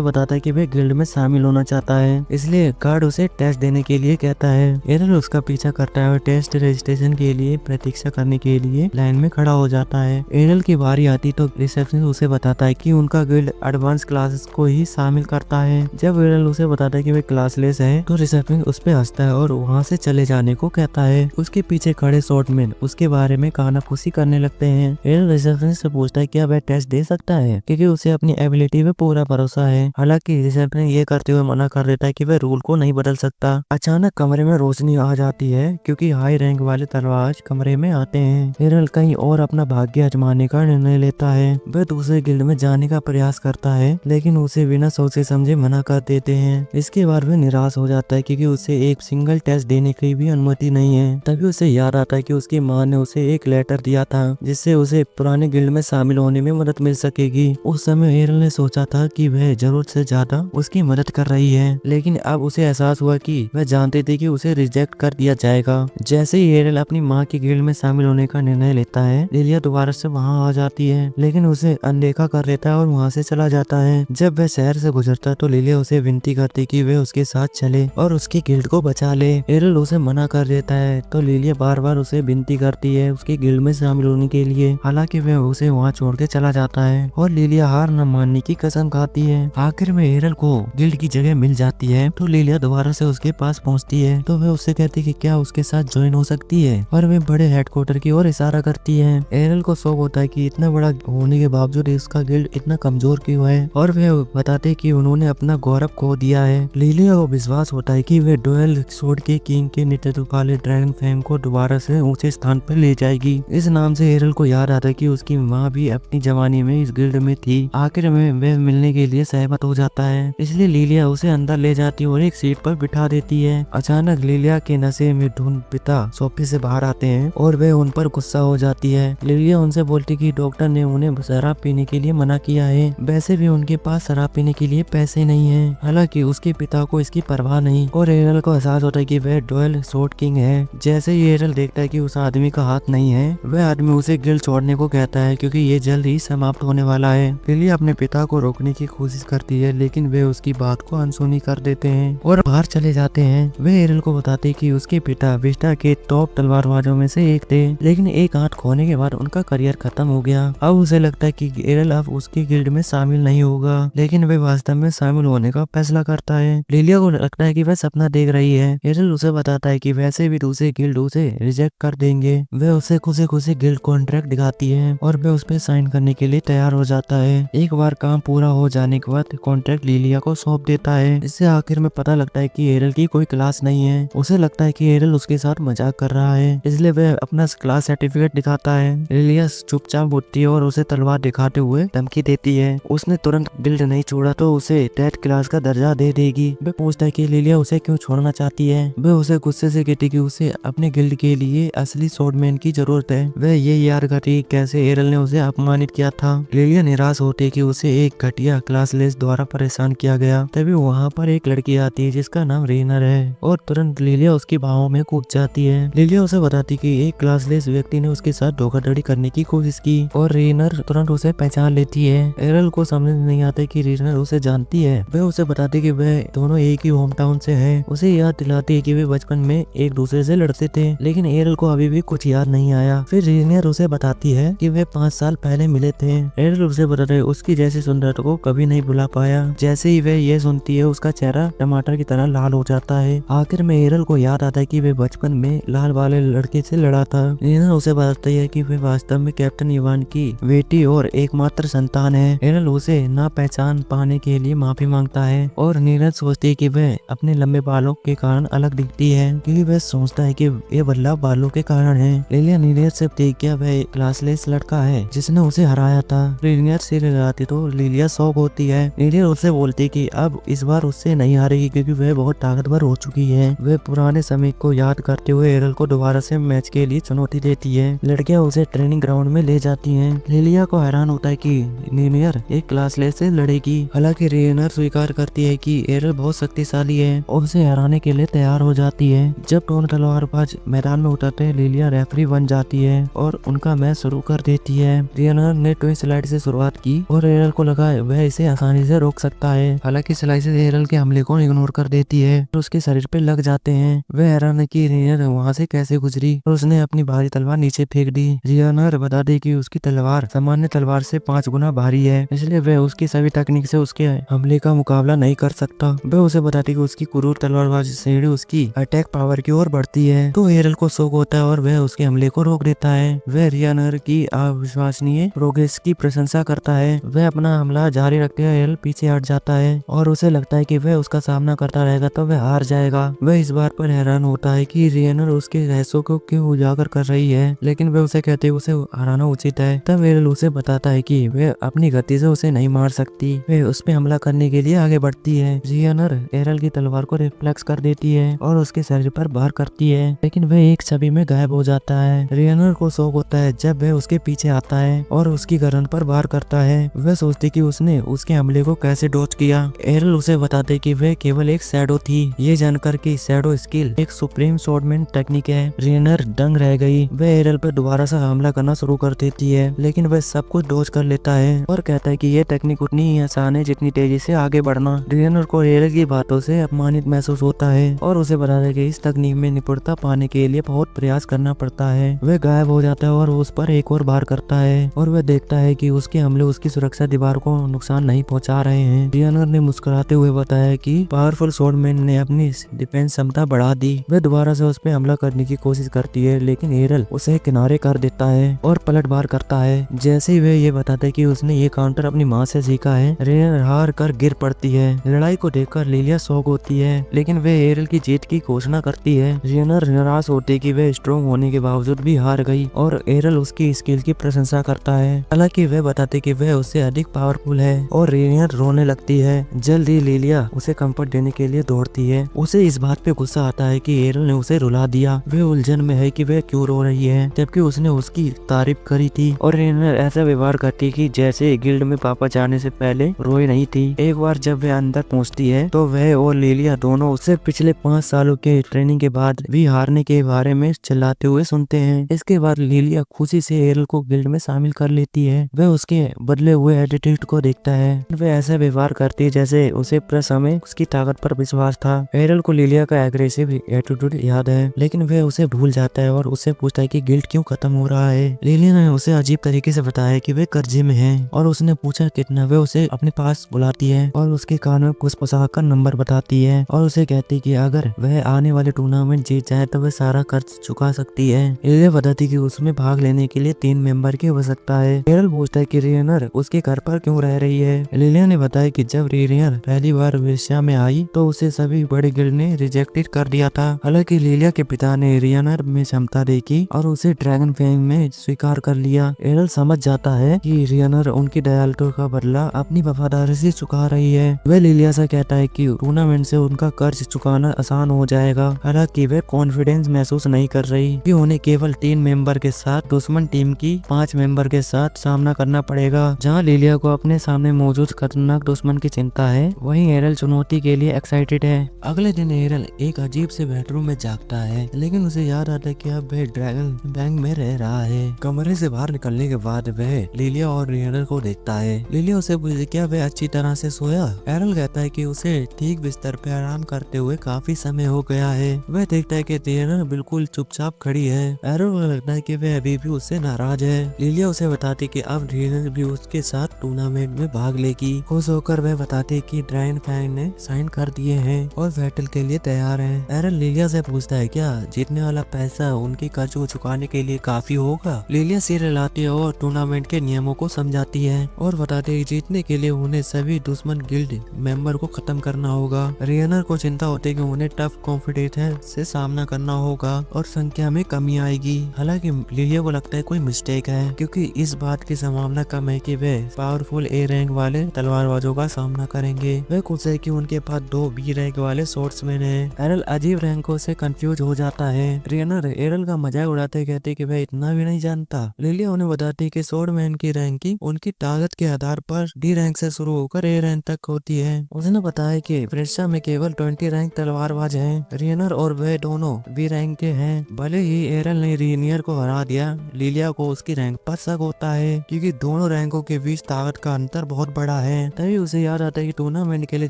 बताता है कि वह गिल्ड में शामिल होना चाहता है, इसलिए गार्ड उसे टेस्ट देने के लिए कहता है। एरल उसका पीछा करता है और टेस्ट रजिस्ट्रेशन के लिए प्रतीक्षा करने के लिए लाइन में खड़ा हो जाता है। एरल की बारी आती तो रिसेप्शनिस्ट उसे बताता है कि उनका गिल्ड एडवांस क्लासेस को ही शामिल करता है। जब एरल उसे बताता है कि वे क्लासलेस है तो रिसेप्शनिस्ट उस पे हंसता है और वहाँ से चले जाने को कहता है। उसके पीछे खड़े शॉटमैन उसके बारे में कानाफूसी करने लगते हैं। एरल रिसेप्शनिस्ट से पूछता है क्या वह टेस्ट दे सकता है, क्योंकि उसे अपनी एबिलिटी पे पूरा भरोसा है। हालांकि रिसेप्शनिस्ट ये करते हुए मना कर देता है कि वह रूल को नहीं बदल सकता। अचानक कमरे में रोशनी आ जाती है क्योंकि हाई रैंक वाले दरवाज कमरे में आते हैं। एरल कहीं और अपना भाग्य आजमाने का निर्णय लेता है। वह दूसरे गिल्ड में जाने का प्रयास करता है, लेकिन उसे बिना सोचे समझे मना कर देते हैं। इसके बाद वह निराश हो जाता है क्योंकि उसे एक सिंगल टेस्ट देने की भी अनुमति नहीं है। तभी उसे याद आता है कि उसकी माँ ने उसे एक लेटर दिया था जिससे उसे पुराने गिल्ड में शामिल होने में मदद मिल सकेगी। उस समय एरल ने सोचा था कि वह जरूरत से ज्यादा उसकी मदद कर रही है, लेकिन अब उसे एहसास हुआ कि वह जानते थे कि उसे रिजेक्ट कर दिया जाएगा। जैसे ही एरल अपनी माँ की गिल्ड में शामिल होने का निर्णय लेता है, लिलिया दोबारा से वहाँ आ जाती है, लेकिन उसे अनदेखा कर लेता है और वहाँ से चला जाता है। जब वह शहर से गुजरता तो लिलिया उसे विनती करती कि वह उसके साथ चले और उसकी गिल्ड को बचा ले। एरल उसे मना कर देता है तो लिलिया बार बार उसे विनती करती है उसकी गिल्ड में शामिल होने के लिए। हालांकि वह उसे वहाँ छोड़ के चला जाता है और लिलिया हार न मानने की कसम खाती है। आखिर में एरल को गिल्ड की जगह मिल जाती है तो लिलिया दोबारा से उसके पास पहुँचती है तो वह उससे कहती कि क्या उसके साथ ज्वाइन हो सकती है और वह बड़े हेडक्वार्टर की ओर इशारा करती है। एरल को शौक होता है कि इतना बड़ा होने के बावजूद इसका गिल्ड इतना कमजोर क्यों है और वे बताते कि उन्होंने अपना गौरव खो दिया है। लिलिया को विश्वास होता है कि वे डुअल स्वॉर्ड के किंग के नेतृत्व वाले ड्रैगन फेम को दोबारा से ऊंचे स्थान पर ले जाएगी। इस नाम से एरल को याद आता है कि उसकी माँ भी अपनी जवानी में इस गिल्ड में थी। आखिर में वे मिलने के लिए सहमत हो जाता है, इसलिए लिलिया उसे अंदर ले जाती है और एक सीट पर बिठा देती है। अचानक लिलिया के नशे में धुन पिता सोफे से बाहर आते हैं और वे उन पर गुस्सा हो जाती है। लिलिया उनसे बोलती कि डॉक्टर ने उन्हें शराब पीने के लिए मना किया है, वैसे भी उनके पास शराब पीने के लिए पैसे नहीं हैं। हालांकि उसके पिता को इसकी परवाह नहीं और एरल को एहसास होता है कि वह डुअल स्वॉर्ड किंग है। जैसे ही एरल देखता है कि उस आदमी का हाथ नहीं है, वह आदमी उसे गिल्ड छोड़ने को कहता है क्योंकि ये जल्द ही समाप्त होने वाला है। लिलिया अपने पिता को रोकने की कोशिश करती है, लेकिन वे उसकी बात को अनसुनी कर देते हैं और बाहर चले जाते हैं। वे एरल को बताते कि उसके पिता विस्टा के टॉप तलवारबाजों में से एक थे, लेकिन एक हाथ खोने के बाद उनका करियर खत्म हो गया। अब उसे लगता है कि एरल अब उसकी गिल्ड में शामिल नहीं होगा, लेकिन वे वास्तव में शामिल होने का फैसला करता है। लिलिया को लगता है कि वह सपना देख रही है। एरल उसे बताता है कि वैसे भी दूसरे गिल्ड उसे रिजेक्ट कर देंगे। वह उसे खुशी खुशी गिल्ड कॉन्ट्रैक्ट दिखाती है और वह उस पर साइन करने के लिए तैयार हो जाता है। एक बार काम पूरा हो जाने के बाद कॉन्ट्रैक्ट लिलिया को सौंप देता है। इससे आखिर में पता लगता है कि एरल की कोई क्लास नहीं है। उसे लगता है कि एरल उसके साथ मजाक कर रहा है, इसलिए वह अपना क्लास सर्टिफिकेट दिखाता है। लिलिया चुपचाप उठती है और उसे तलवार दिखाते हुए धमकी देती है। उसने तुरंत गिल्ड नहीं छोड़ा तो उसे डेथ क्लास का दर्जा दे देगी। वह पूछता है कि लिलिया उसे क्यों छोड़ना चाहती है। वह उसे गुस्से से कहती कि उसे अपने गिल्ड के लिए असली स्वॉर्डमैन की जरूरत है। वह ये याद करती कैसे एरल ने उसे अपमानित किया था। लिलिया निराश होती है कि उसे एक घटिया क्लासलेस द्वारा परेशान किया गया। तभी वहाँ पर एक लड़की आती है जिसका नाम रेनर है और तुरंत लिलिया उसकी बाहों में कूद जाती है। लिलिया उसे बताती कि एक क्लासलेस व्यक्ति ने उसके साथ धोखाधड़ी करने की कोशिश की और रेनर तुरंत उसे पहचान लेती है। एरल को समझ नहीं आता कि रेनर उसे जानती है। वह उसे बताती कि वह दोनों एक ही होम टाउन से हैं। उसे याद दिलाती है कि वे बचपन में एक दूसरे से लड़ते थे, लेकिन एरल को अभी भी कुछ याद नहीं आया। फिर रेनर उसे बताती है कि वे 5 साल पहले मिले थे। एरल उसे बताता है उसकी जैसी सुंदरता को कभी नहीं भुला पाया। जैसे ही वह ये सुनती है उसका चेहरा टमाटर की तरह लाल हो जाता है। आखिर में एरल को याद आता है कि वे बचपन में लाल वाले लड़के से लड़ा था। रेनर उसे बताती है कि वे वास्तव में कैप्टन इवान की बेटी और एकमात्र संतान है। एरल उसे ना पहचान पाने के लिए माफी मांगता है और नीरज सोचती है कि वह अपने लंबे बालों के कारण अलग दिखती है, क्योंकि वह सोचता है कि ये बदलाव बालों के कारण है। लिलिया नीरज से देख क्या वह क्लासलेस लड़का है जिसने उसे हराया था। नीरज सिर हिलाती तो लिलिया शॉक होती है। नीरज उससे बोलती कि अब इस बार उससे नहीं हारेगी क्योंकि वह बहुत ताकतवर हो चुकी है। वह पुराने समय को याद करते हुए एरल को दोबारा से मैच के लिए चुनौती देती है। लड़कियां उसे ट्रेनिंग ग्राउंड में ले जाती हैं। लिलिया को हैरान होता है कि नीनियर एक क्लासलेस से लड़ेगी। हालांकि रेनर स्वीकार करती है कि एरल बहुत शक्तिशाली है और उसे हराने के लिए तैयार हो जाती है। जब दोनों तलवारबाज मैदान में उतरते हैं, लिलिया रेफरी बन जाती है और उनका मैच शुरू कर देती देती है। रियनर ने ट्विन स्लाइड से शुरुआत की और एरल को लगा वह इसे आसानी से रोक सकता है। हालांकि स्लाइसेस एरल के हमले को इग्नोर कर देती है और उसके शरीर पे लग जाते हैं। वह हैरान है कि रियनर वहाँ से कैसे गुजरी और उसने अपनी भारी तलवार नीचे फेंक दी। रियनर बता दे कि उसकी तलवार सामान्य तलवार से 5 गुना भारी है, इसलिए वह उसकी सभी तकनीक से उसके हमले का मुकाबला नहीं कर सकता। वह उसे बताती कि उसकी क्रूर तलवारबाजी से उसकी अटैक पावर की ओर बढ़ती है। तो एरल को शौक होता है और वह उसके हमले को रोक देता है। वह रियनर की अविश्वसनीय प्रोग्रेस की प्रशंसा करता है। वह अपना हमला जारी रखते हुए एरल पीछे हट जाता है और उसे लगता है कि वह उसका सामना करता रहेगा तो वह हार जाएगा। वह इस बात पर हैरान होता है कि रियनर उसके रहस्यों को क्यों उजागर कर रही है, लेकिन वह उसे कहते हैं उसे हराना उचित है। तब एरल उसे बताता है कि वह अपनी गति से उसे नहीं मार सकती। वह उस पे हमला करने के लिए आगे बढ़ती है। रियनर एरल की तलवार को रिफ्लेक्स कर देती है और उसके शरीर पर वार करती है, लेकिन वह एक छवि में गायब हो जाता है। रियनर को शौक होता है जब वह उसके पीछे आता है और उसकी गर्दन पर वार करता है। वह सोचती कि उसने उसके हमले को कैसे डॉज किया। एरल उसे बताते कि वह केवल एक शैडो थी। ये जानकर कि शैडो स्किल एक सुप्रीम स्वॉर्डमैन टेक्निक है, रियनर दंग रह गई। वह एरल पर दोबारा से हमला करना शुरू कर देती है, लेकिन वह सब कुछ डॉज कर लेता है और कहता है कि यह टेक्निक उतनी ही आसान है जितनी तेजी से आगे बढ़ना। रियनर को एरल की बातों से अपमानित महसूस होता है और उसे बताता है कि इस तकनीक में निपुणता पाने के लिए बहुत प्रयास करना पड़ता है। वह गायब हो जाता है और उस पर एक और बार करता है और वह देखता है कि उसके हमले उसकी सुरक्षा दीवार को नुकसान नहीं पहुंचा रहे हैं। रियनर ने मुस्कुराते हुए बताया कि पावरफुल स्वॉर्डमैन ने अपनी डिफेंस क्षमता बढ़ा दी। वह दोबारा से उस पर हमला करने की कोशिश करती है, लेकिन एरल उसे किनारे कर देता है और पलटवार करता है। जैसे ही वह ये बताता है कि उसने ये काउंटर अपनी माँ से सीखा है, रियनर हार कर गिर पड़ती है। लड़ाई को देखकर लिलिया शॉक होती है, लेकिन वह एरल की जीत की घोषणा करती है। रियनर निराश होती है कि वह स्ट्रॉन्ग होने के बावजूद भी हार गई और एरल उसकी स्किल की प्रशंसा करता है। हालांकि वह बताते कि वह उससे अधिक पावरफुल है और रियनर रोने लगती है। जल्द ही लिलिया उसे कंफर्ट देने के लिए दौड़ती है। उसे इस बात पे गुस्सा आता है कि एरल ने उसे रुला दिया। वह उलझन में है कि वह क्यों रो रही है, जबकि उसने उसकी तारीफ करी थी। और रियनर ऐसा व्यवहार करती कि जैसे गिल्ड में पापा जाने से पहले रोई नहीं थी। एक बार जब वह अंदर पहुंचती है तो वह और लिलिया दोनों उससे पिछले 5 सालों के ट्रेनिंग के बाद भी हारने के बारे में चिल्लाते हुए सुनते हैं। इसके बाद लिलिया खुशी से एरल को गिल्ड में शामिल कर लेती है। वह उसके बदले हुए एटीट्यूड को देखता है। वह ऐसा व्यवहार करती है जैसे उसे प्रसमय उसकी ताकत पर विश्वास था। एरल को लिलिया का एग्रेसिव एटीट्यूड याद है, लेकिन वह उसे भूल जाता है और उससे पूछता है कि गिल्ड क्यों खत्म हो रहा है। लिलिया ने उसे अजीब तरीके से बताया कि वे कर्जे में है और उसने पूछा कितना। वह उसे अपने पास बुलाती है और उसके कान में कुछ पोशाक का नंबर बताती है और उसे कहती कि अगर वह आने वाले टूर्नामेंट जीत जाए तो वह सारा कर्ज चुका सकती है। लिलिया बताती कि उसमें भाग लेने के लिए 3 मेंबर की आवश्यकता है। एरल पूछता है कि रियनर उसके घर पर क्यों रह रही है। लिलिया ने बताया कि जब रियनर पहली बार वेश्या में आई तो उसे सभी बड़े गिल्ड ने रिजेक्टेड कर दिया था। हालांकि लिलिया के पिता ने रियनर में क्षमता देखी और उसे ड्रैगन फैंग में स्वीकार कर लिया। एरल समझ जाता है कि रियनर उनकी दयालुता का बदला अपनी वफादारी से चुका रही है। वह लिलिया से कहता है कि टूर्नामेंट से उनका कर्ज चुकाना आसान हो जाएगा। हालांकि वह कॉन्फिडेंस महसूस नहीं कर रही कि उन्हें केवल 3 मेंबर के साथ दुश्मन टीम की 5 मेंबर के साथ सामना करना पड़ेगा। जहां लिलिया को अपने सामने मौजूद खतरनाक दुश्मन की चिंता है, वहीं एरल चुनौती के लिए एक्साइटेड है। अगले दिन एरल एक अजीब से बेडरूम में जागता है, लेकिन उसे याद आता है कि अब वह ड्रैगन बैंक में रह रहा है। कमरे से बाहर निकलने के बाद वह लिलिया और रियनर को देखता है। लिलिया उसे पूछती क्या वह अच्छी तरह से सोया। एरल कहता है कि उसे ठीक बिस्तर पे आराम करते हुए काफी समय हो गया है। वह देखता है कि रियनर बिल्कुल चुपचाप खड़ी है। एरल को लगता है कि वह अभी भी उससे नाराज है। लिलिया उसे बताती कि अब रियनर भी उसके साथ टूर्नामेंट में भाग लेगी। खुश होकर वह बताती कि ड्रैगन फैंग ने साइन कर दिए हैं और बैटल के लिए तैयार है। एरल लिलिया से पूछता है क्या जीतने वाला पैसा उनके कर्ज को चुकाने के लिए काफी होगा। लिलिया सिर हिलाती है और टूर्नामेंट के नियमों को समझाती है और बताती है जीतने के लिए उन्हें सभी दुश्मन गिल्ड मेंबर को खत्म करना होगा। रियनर को चिंता होती है कि उन्हें टफ कॉम्पिटिशन से सामना करना होगा और संख्या में कमी आएगी। हालांकि लिलिया को लगता है कोई मिस्टेक है, क्योंकि इस बात की संभावना कम है कि वे पावरफुल ए रैंक वाले तलवारबाजों का सामना करेंगे। वह खुश है कि उनके पास 2 बी रैंक वाले स्वॉर्ड्समैन हैं। एरल अजीब रैंकों से कंफ्यूज हो जाता है। रियनर एरल का मजाक उड़ाते कहते कि वह इतना भी नहीं जानता। लिलिया उन्हें बताती कि स्वॉर्डमैन की रैंकिंग उनकी ताकत के आधार पर डी रैंक से शुरू होकर ए रैंक तक होती है। उसने बताया कि फ्रेशा में केवल 20 रैंक तलवारबाज हैं। रियनर और वह दोनों बी रैंक के हैं। भले ही एरल ने रियनर को हरा दिया, लिलिया को उसकी रैंक पर शक होता है क्योंकि दोनों रैंकों के बीच ताकत का अंतर बहुत बड़ा है। तभी उसे याद आता है कि टूर्नामेंट के लिए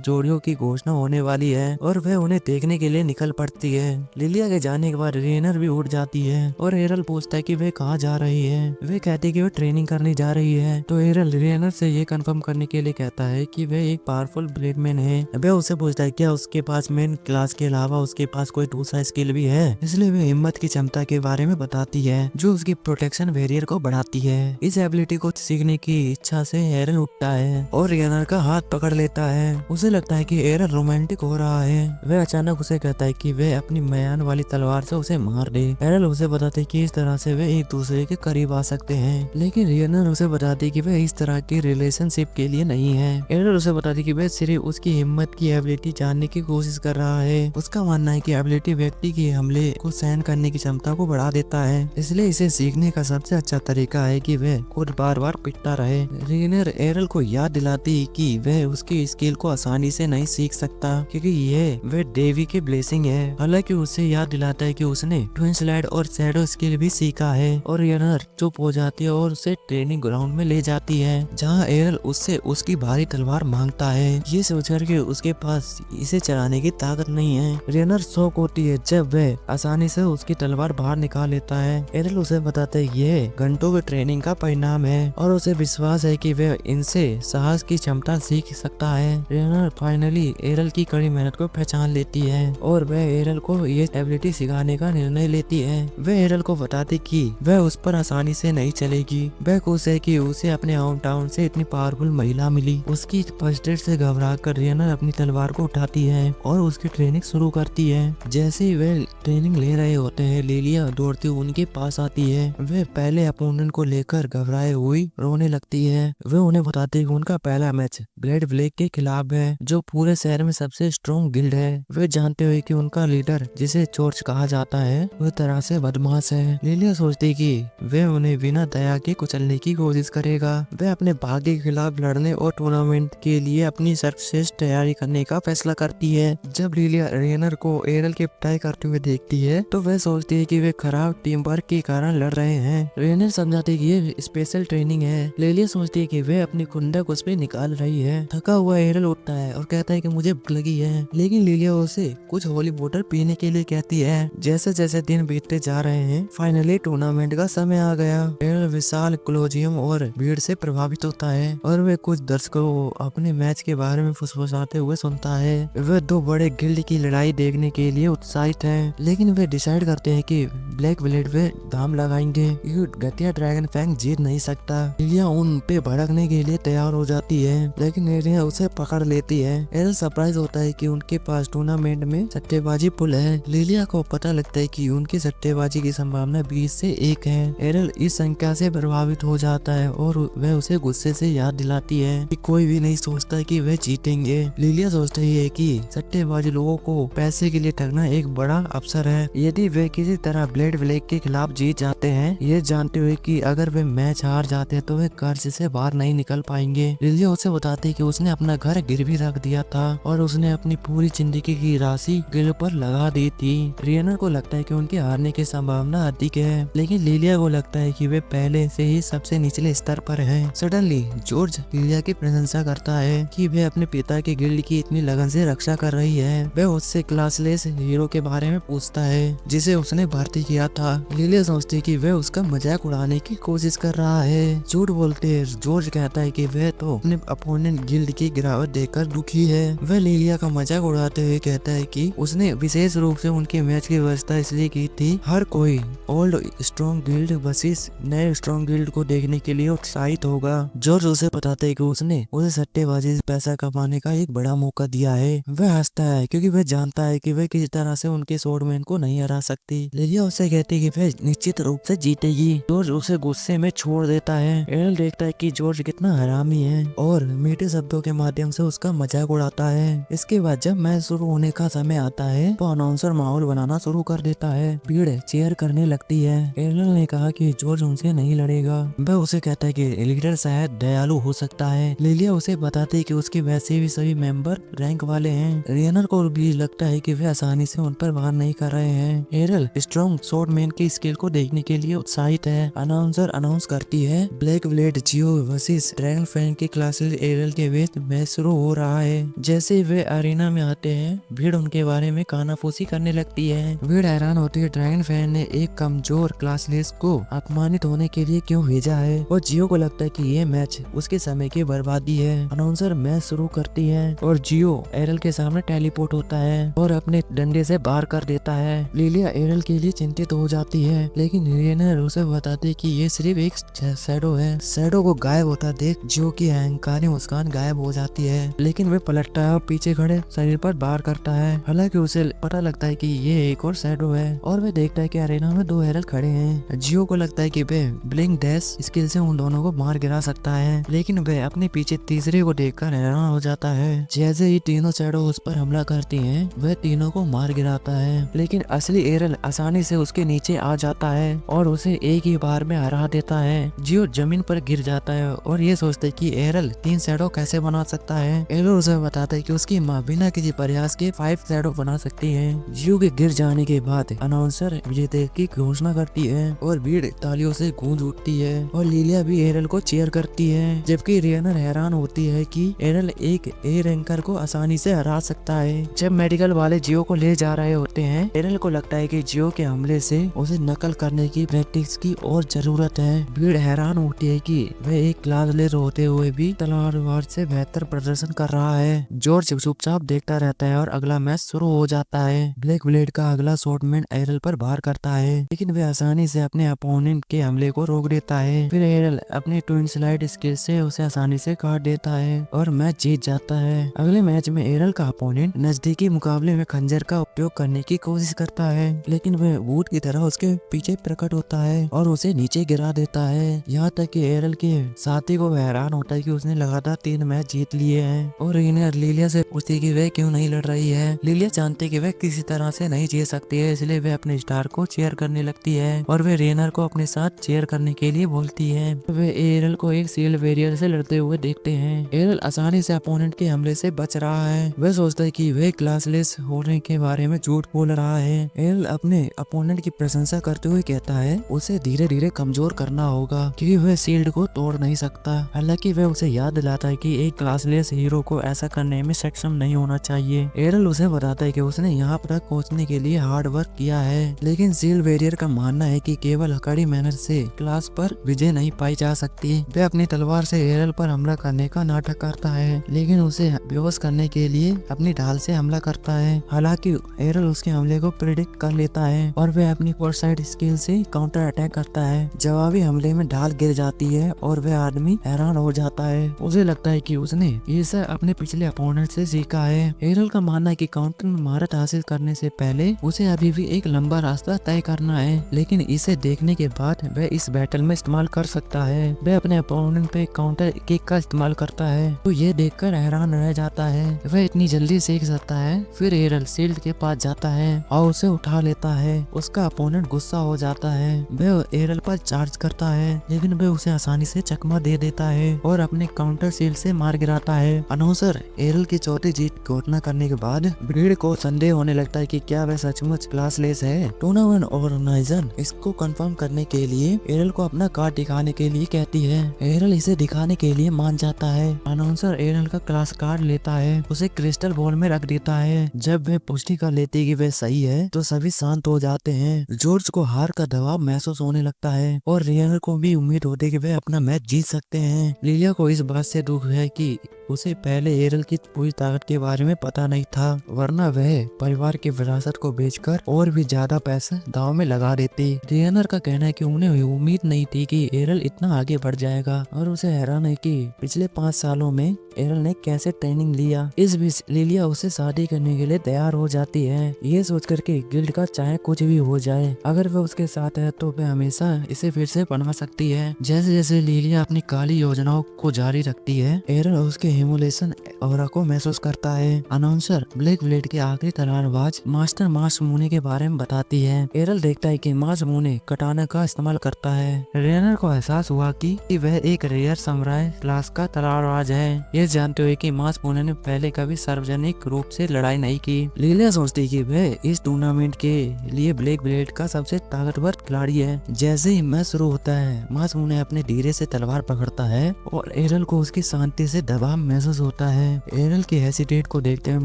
जोड़ियों की घोषणा होने वाली है और वह उन्हें देखने के लिए निकल पड़ती है। लिलिया के जाने के बाद रेनर भी उठ जाती है और एरल पूछता है कि वे कहाँ जा रही है। वे कहती है कि वे ट्रेनिंग करने जा रही है। तो एरल रेनर से ये कंफर्म करने के लिए कहता है कि वह एक पावरफुल ब्लेडमैन है। वह उससे पूछता है क्या उसके पास मेन क्लास के अलावा उसके पास कोई दूसरा स्किल भी है। इसलिए वह हिम्मत की क्षमता के बारे में बताती है जो उसकी प्रोटेक्शन बैरियर को बढ़ाती है। इस एबिलिटी को सीखने की इच्छा से एरल उठता है और रेनर का हाथ पकड़ लेता है। उसे लगता है कि एरल रोमांटिक हो रहा है। वह अचानक उसे कहता है कि वह अपनी म्यान वाली तलवार से उसे मार दे। एरल उसे बताते कि इस तरह से वे एक दूसरे के करीब आ सकते हैं, लेकिन रेनर उसे बताती कि वह इस तरह की रिलेशनशिप के लिए नहीं है। एरल उसे बताती कि वह सिर्फ उसकी हिम्मत की एबिलिटी जानने की कोशिश कर रहा है। उसका मानना है कि एबिलिटी व्यक्ति के हमले को सहन करने की क्षमता को बढ़ा देता है, इसलिए इसे सीखने का सबसे अच्छा तरीका है कि वह खुद बार बार पिटता रहे। रेनर एरल को याद दिलाती कि वह उसकी स्किल को आसानी से नहीं सीख सकता क्योंकि यह वह देवी की ब्लेसिंग है। हालांकि उसे याद दिलाता है कि उसने ट्विन स्लाइड और शैडो स्किल भी सीखा है और रेनर चुप हो जाती है और उसे ट्रेनिंग ग्राउंड में ले जाती है जहाँ एरल उससे उसकी भारी तलवार मांगता है। ये सोचकर के उसके पास इसे चलाने की ताकत नहीं है। रेनर शौक होती है जब वह आसानी से उसकी तलवार बाहर निकाल लेता है। एरल उसे बताता है यह घंटों की ट्रेनिंग का परिणाम है और उसे विश्वास है कि वह इनसे साहस की क्षमता सीख सकता है। रेनर फाइनली एरल की कड़ी मेहनत को पहचान लेती है और वह एरल को ये एबिलिटी सिखाने का निर्णय लेती है। वह एरल को बताती कि वह उस पर आसानी से नहीं चलेगी। वह खुश है कि उसे अपने होम टाउन से इतनी पावरफुल महिला मिली। उसकी फर्स्ट एड से घबरा कर रेनर अपनी तलवार को उठाती है और उसकी ट्रेनिंग शुरू करती है। जैसे ही वे ट्रेनिंग ले रहे होते हैं, लिलिया दौड़ती उनके पास आती है। वे पहले अपोनेंट को लेकर घबराए हुई रोने लगती है। वे उन्हें बताते हैं कि उनका पहला मैच ब्लेड ब्लेक के खिलाफ है जो पूरे शहर में सबसे स्ट्रॉन्ग गिल्ड है। वे जानते हुए कि उनका लीडर जिसे चोर्च कहा जाता है वह तरह से बदमाश है। लिलिया सोचती कि वे उन्हें बिना दया के कुचलने की कोशिश करेगा। वह अपने भाग्य के खिलाफ लड़ने और टूर्नामेंट के लिए अपनी सर्वश्रेष्ठ तैयारी करने का फैसला करती है। जब लिलिया रेनर को एरल की पिटाई करते हुए देखती है तो वह सोचती है कि वे खराब टीम वर्क के कारण लड़ रहे हैं। रेनर समझाती है कि ये स्पेशल ट्रेनिंग है। लिलिया सोचती है कि वे अपनी खुंदक उस पे निकाल रही है। थका हुआ एरल उठता है और कहता है कि मुझे भूख लगी है, लेकिन लिलिया उसे कुछ होली वाटर पीने के लिए कहती है। जैसे जैसे दिन बीतते जा रहे हैं, फाइनली टूर्नामेंट का समय आ गया। एरल विशाल कोलोजियम और भीड़ से प्रभावित होता है और वे कुछ दर्शकों को अपने मैच के बारे में फुसफुसाते हुए सुनता है। वे दो बड़े गिल्ड की लड़ाई देखने के लिए उत्साहित हैं, लेकिन वे डिसाइड करते हैं कि ब्लैक ब्लेड पे दाम लगाएंगे। ये घटिया ड्रैगन फैंग जीत नहीं सकता। लिलिया उन पे भड़कने के लिए तैयार हो जाती है, लेकिन एरिया उसे पकड़ लेती है। एरल सरप्राइज होता है कि उनके पास टूर्नामेंट में सट्टेबाजी पुल है। लिलिया को पता लगता है कि उनकी सट्टेबाजी की संभावना 20 से 1 है। एरल इस संख्या से प्रभावित हो जाता है और वह उसे गुस्से से याद दिलाती है कि कोई भी नहीं सोचता कि वे जीतेंगे। लिलिया सोचती है कि सट्टेबाजी लोगों को पैसे के लिए ठगना एक बड़ा अवसर है। यदि वे किसी तरह ब्लेड ब्लेक के खिलाफ जीत जाते हैं, ये जानते हुए कि अगर वे मैच हार जाते हैं तो वे कर्ज से बाहर नहीं निकल पाएंगे। लिलिया उसे बताती है कि उसने अपना घर गिरवी रख दिया था और उसने अपनी पूरी जिंदगी की राशि गिल पर लगा दी थी। रेनर को लगता है कि उनके हारने की संभावना अधिक है, लेकिन लिलिया को लगता है कि वे पहले से ही सबसे निचले स्तर पर हैं। सडनली जॉर्ज लिलिया की प्रशंसा करता है कि वे अपने पिता के गिल्ड की इतनी लगन से रक्षा कर रही है। वह उससे क्लासलेस हीरो के बारे में पूछता है जिसे उसने भर्ती किया था। लिलिया सोचती है कि वह उसका मजाक उड़ाने की कोशिश कर रहा है। झूठ बोलते जॉर्ज कहता है कि वह तो अपने अपोनेंट गिल्ड की गिरावट देखकर दुखी है। वह लिलिया का मजाक उड़ाते हुए कहता है कि उसने विशेष रूप से उनके मैच की व्यवस्था इसलिए की थी। हर कोई ओल्ड स्ट्रॉन्ग गिल्ड वर्सेस नए स्ट्रॉन्ग गिल्ड को देखने के लिए उत्साहित होगा। जॉर्ज उसे बताते है कि उसने उसे सट्टेबाजी से पैसा कमाने का एक बड़ा मौका दिया है। वह हंसता है क्योंकि वह जानता है कि वह किसी तरह से उनके स्वॉर्डमैन को नहीं हरा सकती। लिलिया उसे कहती है कि वह निश्चित रूप से जीतेगी। जॉर्ज उसे गुस्से में छोड़ देता है। एरल देखता है कि जॉर्ज कितना हरामी है और मीठे शब्दों के माध्यम से उसका मजाक उड़ाता है। इसके बाद जब मैच शुरू होने का समय आता है तो अनाउंसर माहौल बनाना शुरू कर देता है। भीड़ चीयर करने लगती है। एरल ने कहा कि जॉर्ज उनसे नहीं लड़ेगा। वह उसे कहता है कि लीडर शायद दयालु हो सकता है। लिलिया उसे बताती है कि उसके वैसे भी सभी मेंबर रैंक वाले हैं। रेनर को भी लगता है कि वे आसानी से उन पर वार नहीं कर रहे हैं। एरल स्ट्रॉन्ग स्वॉर्डमैन की स्किल को देखने के लिए उत्साहित है। अनाउंसर अनाउंस करती है ब्लैक ब्लेड जियो वर्सेस ड्रैगन फैन की क्लासेस एरल के बीच मैच शुरू हो रहा है। जैसे वे अरीना में आते हैं, भीड़ उनके बारे में कानाफूसी करने लगती है। भीड़ हैरान होती है ड्रैगन फैन ने एक कमजोर क्लासलेस को अपमानित होने के लिए क्यों भेजा है, और जियो को लगता है कि ये मैच उसके समय की बर्बादी है। अनाउंसर मैच शुरू करती है और जियो एरल के सामने टेलीपोर्ट होता है और अपने डंडे से बाहर कर देता है। लिलिया एरल के लिए चिंतित हो जाती है, लेकिन रेनर उसे बताते है कि ये सिर्फ एक शैडो है। शैडो को गायब होता देख जियो की अहंकारी मुस्कान गायब हो जाती है, लेकिन वे पलटता है और पीछे खड़े शरीर पर बाहर करता है। हालांकि उसे पता लगता है कि ये एक और शैडो है, और वे देखता है कि अरेना में दो एरल खड़े हैं। जियो को लगता है कि वे ब्लिंक डैश स्किल से उन दोनों को मार गिरा सकता है, लेकिन वे अपने पीछे तीसरे को देखकर हैरान हो जाता है। जैसे ही तीनों शैडो उस पर हमला करती हैं, वह तीनों को मार गिराता है, लेकिन असली एरल आसानी से उसके नीचे आ जाता है और उसे एक ही बार में हरा देता है। जियो जमीन पर गिर जाता है और ये सोचता है कि एरल 3 शैडो कैसे बना सकता है। एरल उसे बताता है कि उसकी माँ बिना किसी प्रयास के 5 शैडो बना सकती है। जियो के गिर जाने के बाद अनाउंसर विजेता की घोषणा करती है और भीड़ तालियों से गूंज उठती है और लिलिया भी एरल को चीयर करती है, जबकि रेनर हैरान होती है कि एरल एक ए रैंकर को आसानी से हरा सकता है। जब मेडिकल वाले जियो को ले जा रहे होते हैं, एरल को लगता है कि जियो के हमले से उसे नकल करने की प्रैक्टिस की और जरूरत है। भीड़ हैरान होती है कि वह एक क्लासलेस होते हुए भी तलवारबाज से बेहतर प्रदर्शन कर रहा है। जॉर्ज चुपचाप देखता रहता है और अगला मैच शुरू हो जाता है। ब्लैक ब्लेड का अगला शॉटमैन एरल पर वार करता है, लेकिन वह आसानी से अपने अपोनेंट के हमले को रोक देता है। फिर एरल अपने ट्विन स्लाइड स्किल से उसे आसानी से काट देता है और मैच जीत जाता है। अगले मैच में एरल का अपोनेंट नजदीकी मुकाबले में खंजर का उपयोग करने की कोशिश करता है, लेकिन वह भूत की तरह उसके पीछे प्रकट होता है और उसे नीचे गिरा देता है। यहाँ तक कि एरल के साथी को हैरान होता है कि उसने लगातार 3 मैच जीत लिए हैं, और रेनर लिलिया से पूछती है कि वह क्यों नहीं लड़ रही है। लिलिया जानती है कि वह किसी तरह से नहीं जीत सकती है, इसलिए वह अपने स्टार को चीयर करने लगती है और वे रेनर को अपने साथ चीयर करने के लिए बोलती है। वे एरल को एक सील्ड वेरियर से लड़ते हुए देखते हैं। एरल आसानी से अपोनेंट के हमले से बच रहा है। वह सोचता है कि वह क्लासलेस होने के बारे में झूठ बोल रहा है। एरल अपने अपोनेंट की प्रशंसा करते हुए कहता है उसे धीरे धीरे कमजोर करना होगा क्योंकि वह सील्ड को तोड़ नहीं सकता। हालांकि वह उसे याद दिलाता है कि एक क्लासलेस हीरो को ऐसा करने में सक्षम नहीं होना चाहिए। एरल उसे बताता है कि उसने यहाँ तक पहुँचने के लिए हार्ड वर्क किया है, लेकिन सील्ड वेरियर का मानना है कि केवल कड़ी मेहनत से क्लास पर विजय नहीं पाई जा सकती। वह अपनी तलवार से एरल पर हमला करने का नाटक करता है, लेकिन उसे बेहोश करने के लिए अपनी ढाल से हमला करता है। हालांकि एरल उसके हमले को प्रेडिक्ट कर लेता है और वह अपनी फोरसाइट स्किल से काउंटर अटैक करता है। जवाबी हमले में ढाल गिर जाती है और वह आदमी हैरान हो जाता है। उसे लगता है कि उसने ये सब अपने पिछले अपोनेंट से सीखा है। एरल का मानना है कि काउंटर में महारत हासिल करने से पहले उसे अभी भी एक लंबा रास्ता तय करना है, लेकिन इसे देखने के बाद वह इस बैटल में इस्तेमाल कर सकता है। वह अपने अपोनेंट पे काउंटर किक का इस्तेमाल करता है, तो ये देखकर हैरान रह जाता है वह इतनी जल्दी सीख सकता है। फिर एरल शील्ड के पास जाता है और उसे उठा लेता है। उसका अपोनेंट गुस्सा हो जाता है। वह एरल पर चार्ज करता है, लेकिन वह उसे आसानी से चकमा दे देता है और अपने काउंटर शील्ड से मार गिराता है। अनाउंसर एरल की चौथी जीत घोषणा करने के बाद भीड़ को संदेह होने लगता है कि क्या वह सचमुच क्लासलेस है। टूर्नामेंट ऑर्गेनाइजर इसको कंफर्म करने के लिए एरल को अपना कार्ड दिखाने के लिए कहती है। एरल इसे दिखाने के लिए मान जाता है। अनाउंसर एरल का क्लास कार्ड लेता है, उसे क्रिस्टल बॉल में रख देता है। जब वह पुष्टि कर लेती है कि वह सही है, तो सभी शांत हो जाते हैं। जॉर्ज को हार का दबाव महसूस होने लगता है और रेनर को भी उम्मीद होती है कि वह अपना मैच जीत सकते हैं। लिलिया को इस बात से दुख है कि उसे पहले एरल की पूरी ताकत के बारे में पता नहीं था, वरना वह परिवार की विरासत को बेचकर और भी ज्यादा पैसे दांव में लगा देती। रेनर का कहना है कि उन्हें उम्मीद नहीं थी कि एरल इतना आगे बढ़ जाएगा, और उसे हैरान है कि पिछले 5 सालों में एरल ने कैसे ट्रेनिंग लिया। इस बीच लिलिया उसे शादी करने के लिए तैयार हो जाती है, ये सोचकर कि गिल्ड का चाहे कुछ भी हो जाए, अगर वह उसके साथ है तो वह हमेशा इसे फिर से बना सकती है। जैसे जैसे लिलिया अपनी काली योजनाओं को जारी रखती है, एरल उसके हिमुलेशन ऑरा को महसूस करता है। अनाउंसर ब्लैक ब्लेड के आखिरी तलवारबाज मास्टर मासमूने के बारे में बताती है। एरल देखता है कि मासमूने कटाना का इस्तेमाल करता है। रेनर को एहसास हुआ कि वह एक रेयर समुराई क्लास का तलवारबाज है। ये जानते हुए कि मासमोने ने पहले कभी सार्वजनिक रूप से लड़ाई नहीं की। लीलिया सोचती कि वह इस टूर्नामेंट के लिए ब्लैक बेल्ट का सबसे ताकतवर खिलाड़ी है। जैसे ही मैच शुरू होता है मासमोने अपने धीरे से तलवार पकड़ता है और एरल को उसकी शांति से दबाव महसूस होता है। एरल के हेसिटेट को देखते हुए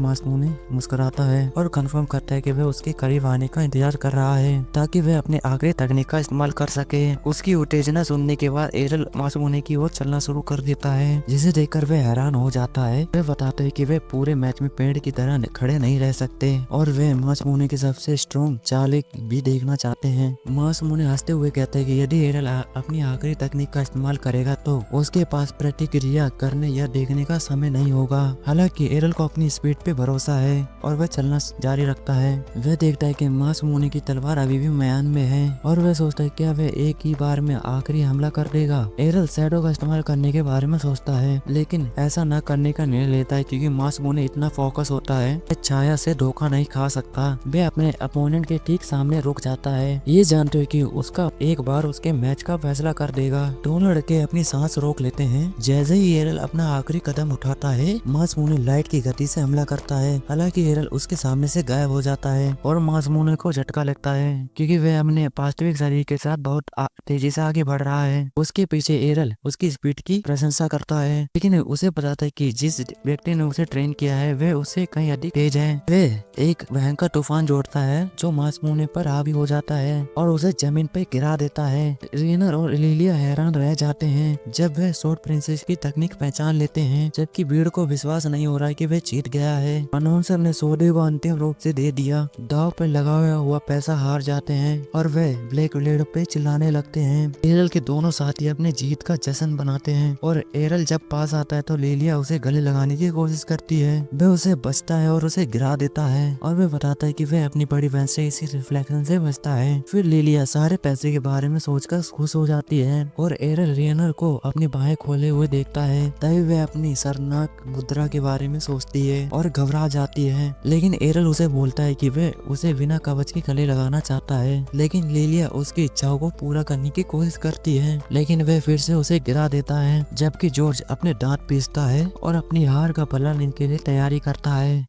मासमोने मुस्कुराता है और कंफर्म करता है कि वह उसके करीब आने का इंतजार कर रहा है ताकि वह अपने आखिरी तकनीक का इस्तेमाल कर सके। उसकी उत्तेजना सुनने के बाद एरल मासमोने की ओर चलना शुरू कर देता है, जिसे देखकर वह हैरान हो जाता है। वह बताता है कि वह पूरे मैच में पेड़ की तरह खड़े नहीं रह सकते और वह मासमोने की सबसे स्ट्रॉन्ग चाल भी देखना चाहते हैं। मासमोने हंसते हुए कहते हैं कि यदि एरल अपनी आखिरी तकनीक का इस्तेमाल करेगा तो उसके पास प्रतिक्रिया करने या देखने का समय नहीं होगा। हालांकि एरल को अपनी स्पीड पे भरोसा है और वह चलना जारी रखता है। वह देखता है कि मासमोने की तलवार अभी भी मैदान में है और वह सोचता है क्या वह एक ही बार में आखिरी हमला कर देगा। एरल शैडो का इस्तेमाल करने के बारे में सोचता है, लेकिन ऐसा न करने का निर्णय लेता है क्योंकि मासमोने इतना फोकस होता है वह छाया से धोखा नहीं खा सकता। वह अपने अपोनेंट के ठीक सामने रुक जाता है, ये जानते हुए कि उसका एक बार उसके मैच का फैसला कर देगा। दोनों लड़के अपनी सांस रोक लेते हैं। जैसे ही एरल अपना आखिरी कदम उठाता है मासमोने लाइट की गति से हमला करता है। हालांकि एरल उसके सामने से गायब हो जाता है और मासमोने को झटका लगता है क्योंकि वह अपने वास्तविक शरीर के साथ बहुत तेजी से आगे बढ़ रहा है। उसके पीछे एरल उसकी स्पीड की प्रशंसा करता है, लेकिन उसे पता था कि जिस व्यक्ति ने उसे ट्रेन किया है वह उससे कहीं अधिक तेज है। वह एक भयंकर तूफान जोड़ता है जो मासमोने पर हावी हो जाता है और उसे जमीन पर गिरा देता है। रेनर और लिलिया हैरान रह जाते हैं जब वह शॉर्ट प्रिंसेस की तकनीक पहचान लेते हैं, जबकि भीड़ को विश्वास नहीं हो रहा है कि वह जीत गया है। अनाउंसर ने सौदे को अंतिम रूप से दे दिया। दाव पर लगाया हुआ पैसा हार जाते हैं और वह ब्लैक ब्लेड पे चिल्लाने लगते हैं। एरल के दोनों साथी अपने जीत का जश्न मनाते हैं और एरल जब पास आता है तो लिलिया उसे गले लगाने की कोशिश करती है। वह उसे बचता है और उसे गिरा देता है और वह बताता है कि वह अपनी बड़ी बहन से इसी रिफ्लेक्शन से बचता है। फिर लिलिया सारे पैसे के बारे में सोचकर खुश हो जाती है और एरल रेनर को अपनी बाहें खोले हुए देखता है। तभी वह अपनी शर्मनाक मुद्रा के बारे में सोचती है और घबरा जाती है, लेकिन एरल उसे बोलता है कि वह उसे बिना कवच के गले लगाना चाहता है। लेकिन लिलिया उसकी इच्छाओं को पूरा करने की कोशिश करती है, लेकिन वह फिर से उसे गिरा देता है। जबकि जॉर्ज अपने दांत पीसता है और अपनी हार का बदला लेने के लिए तैयारी करता है।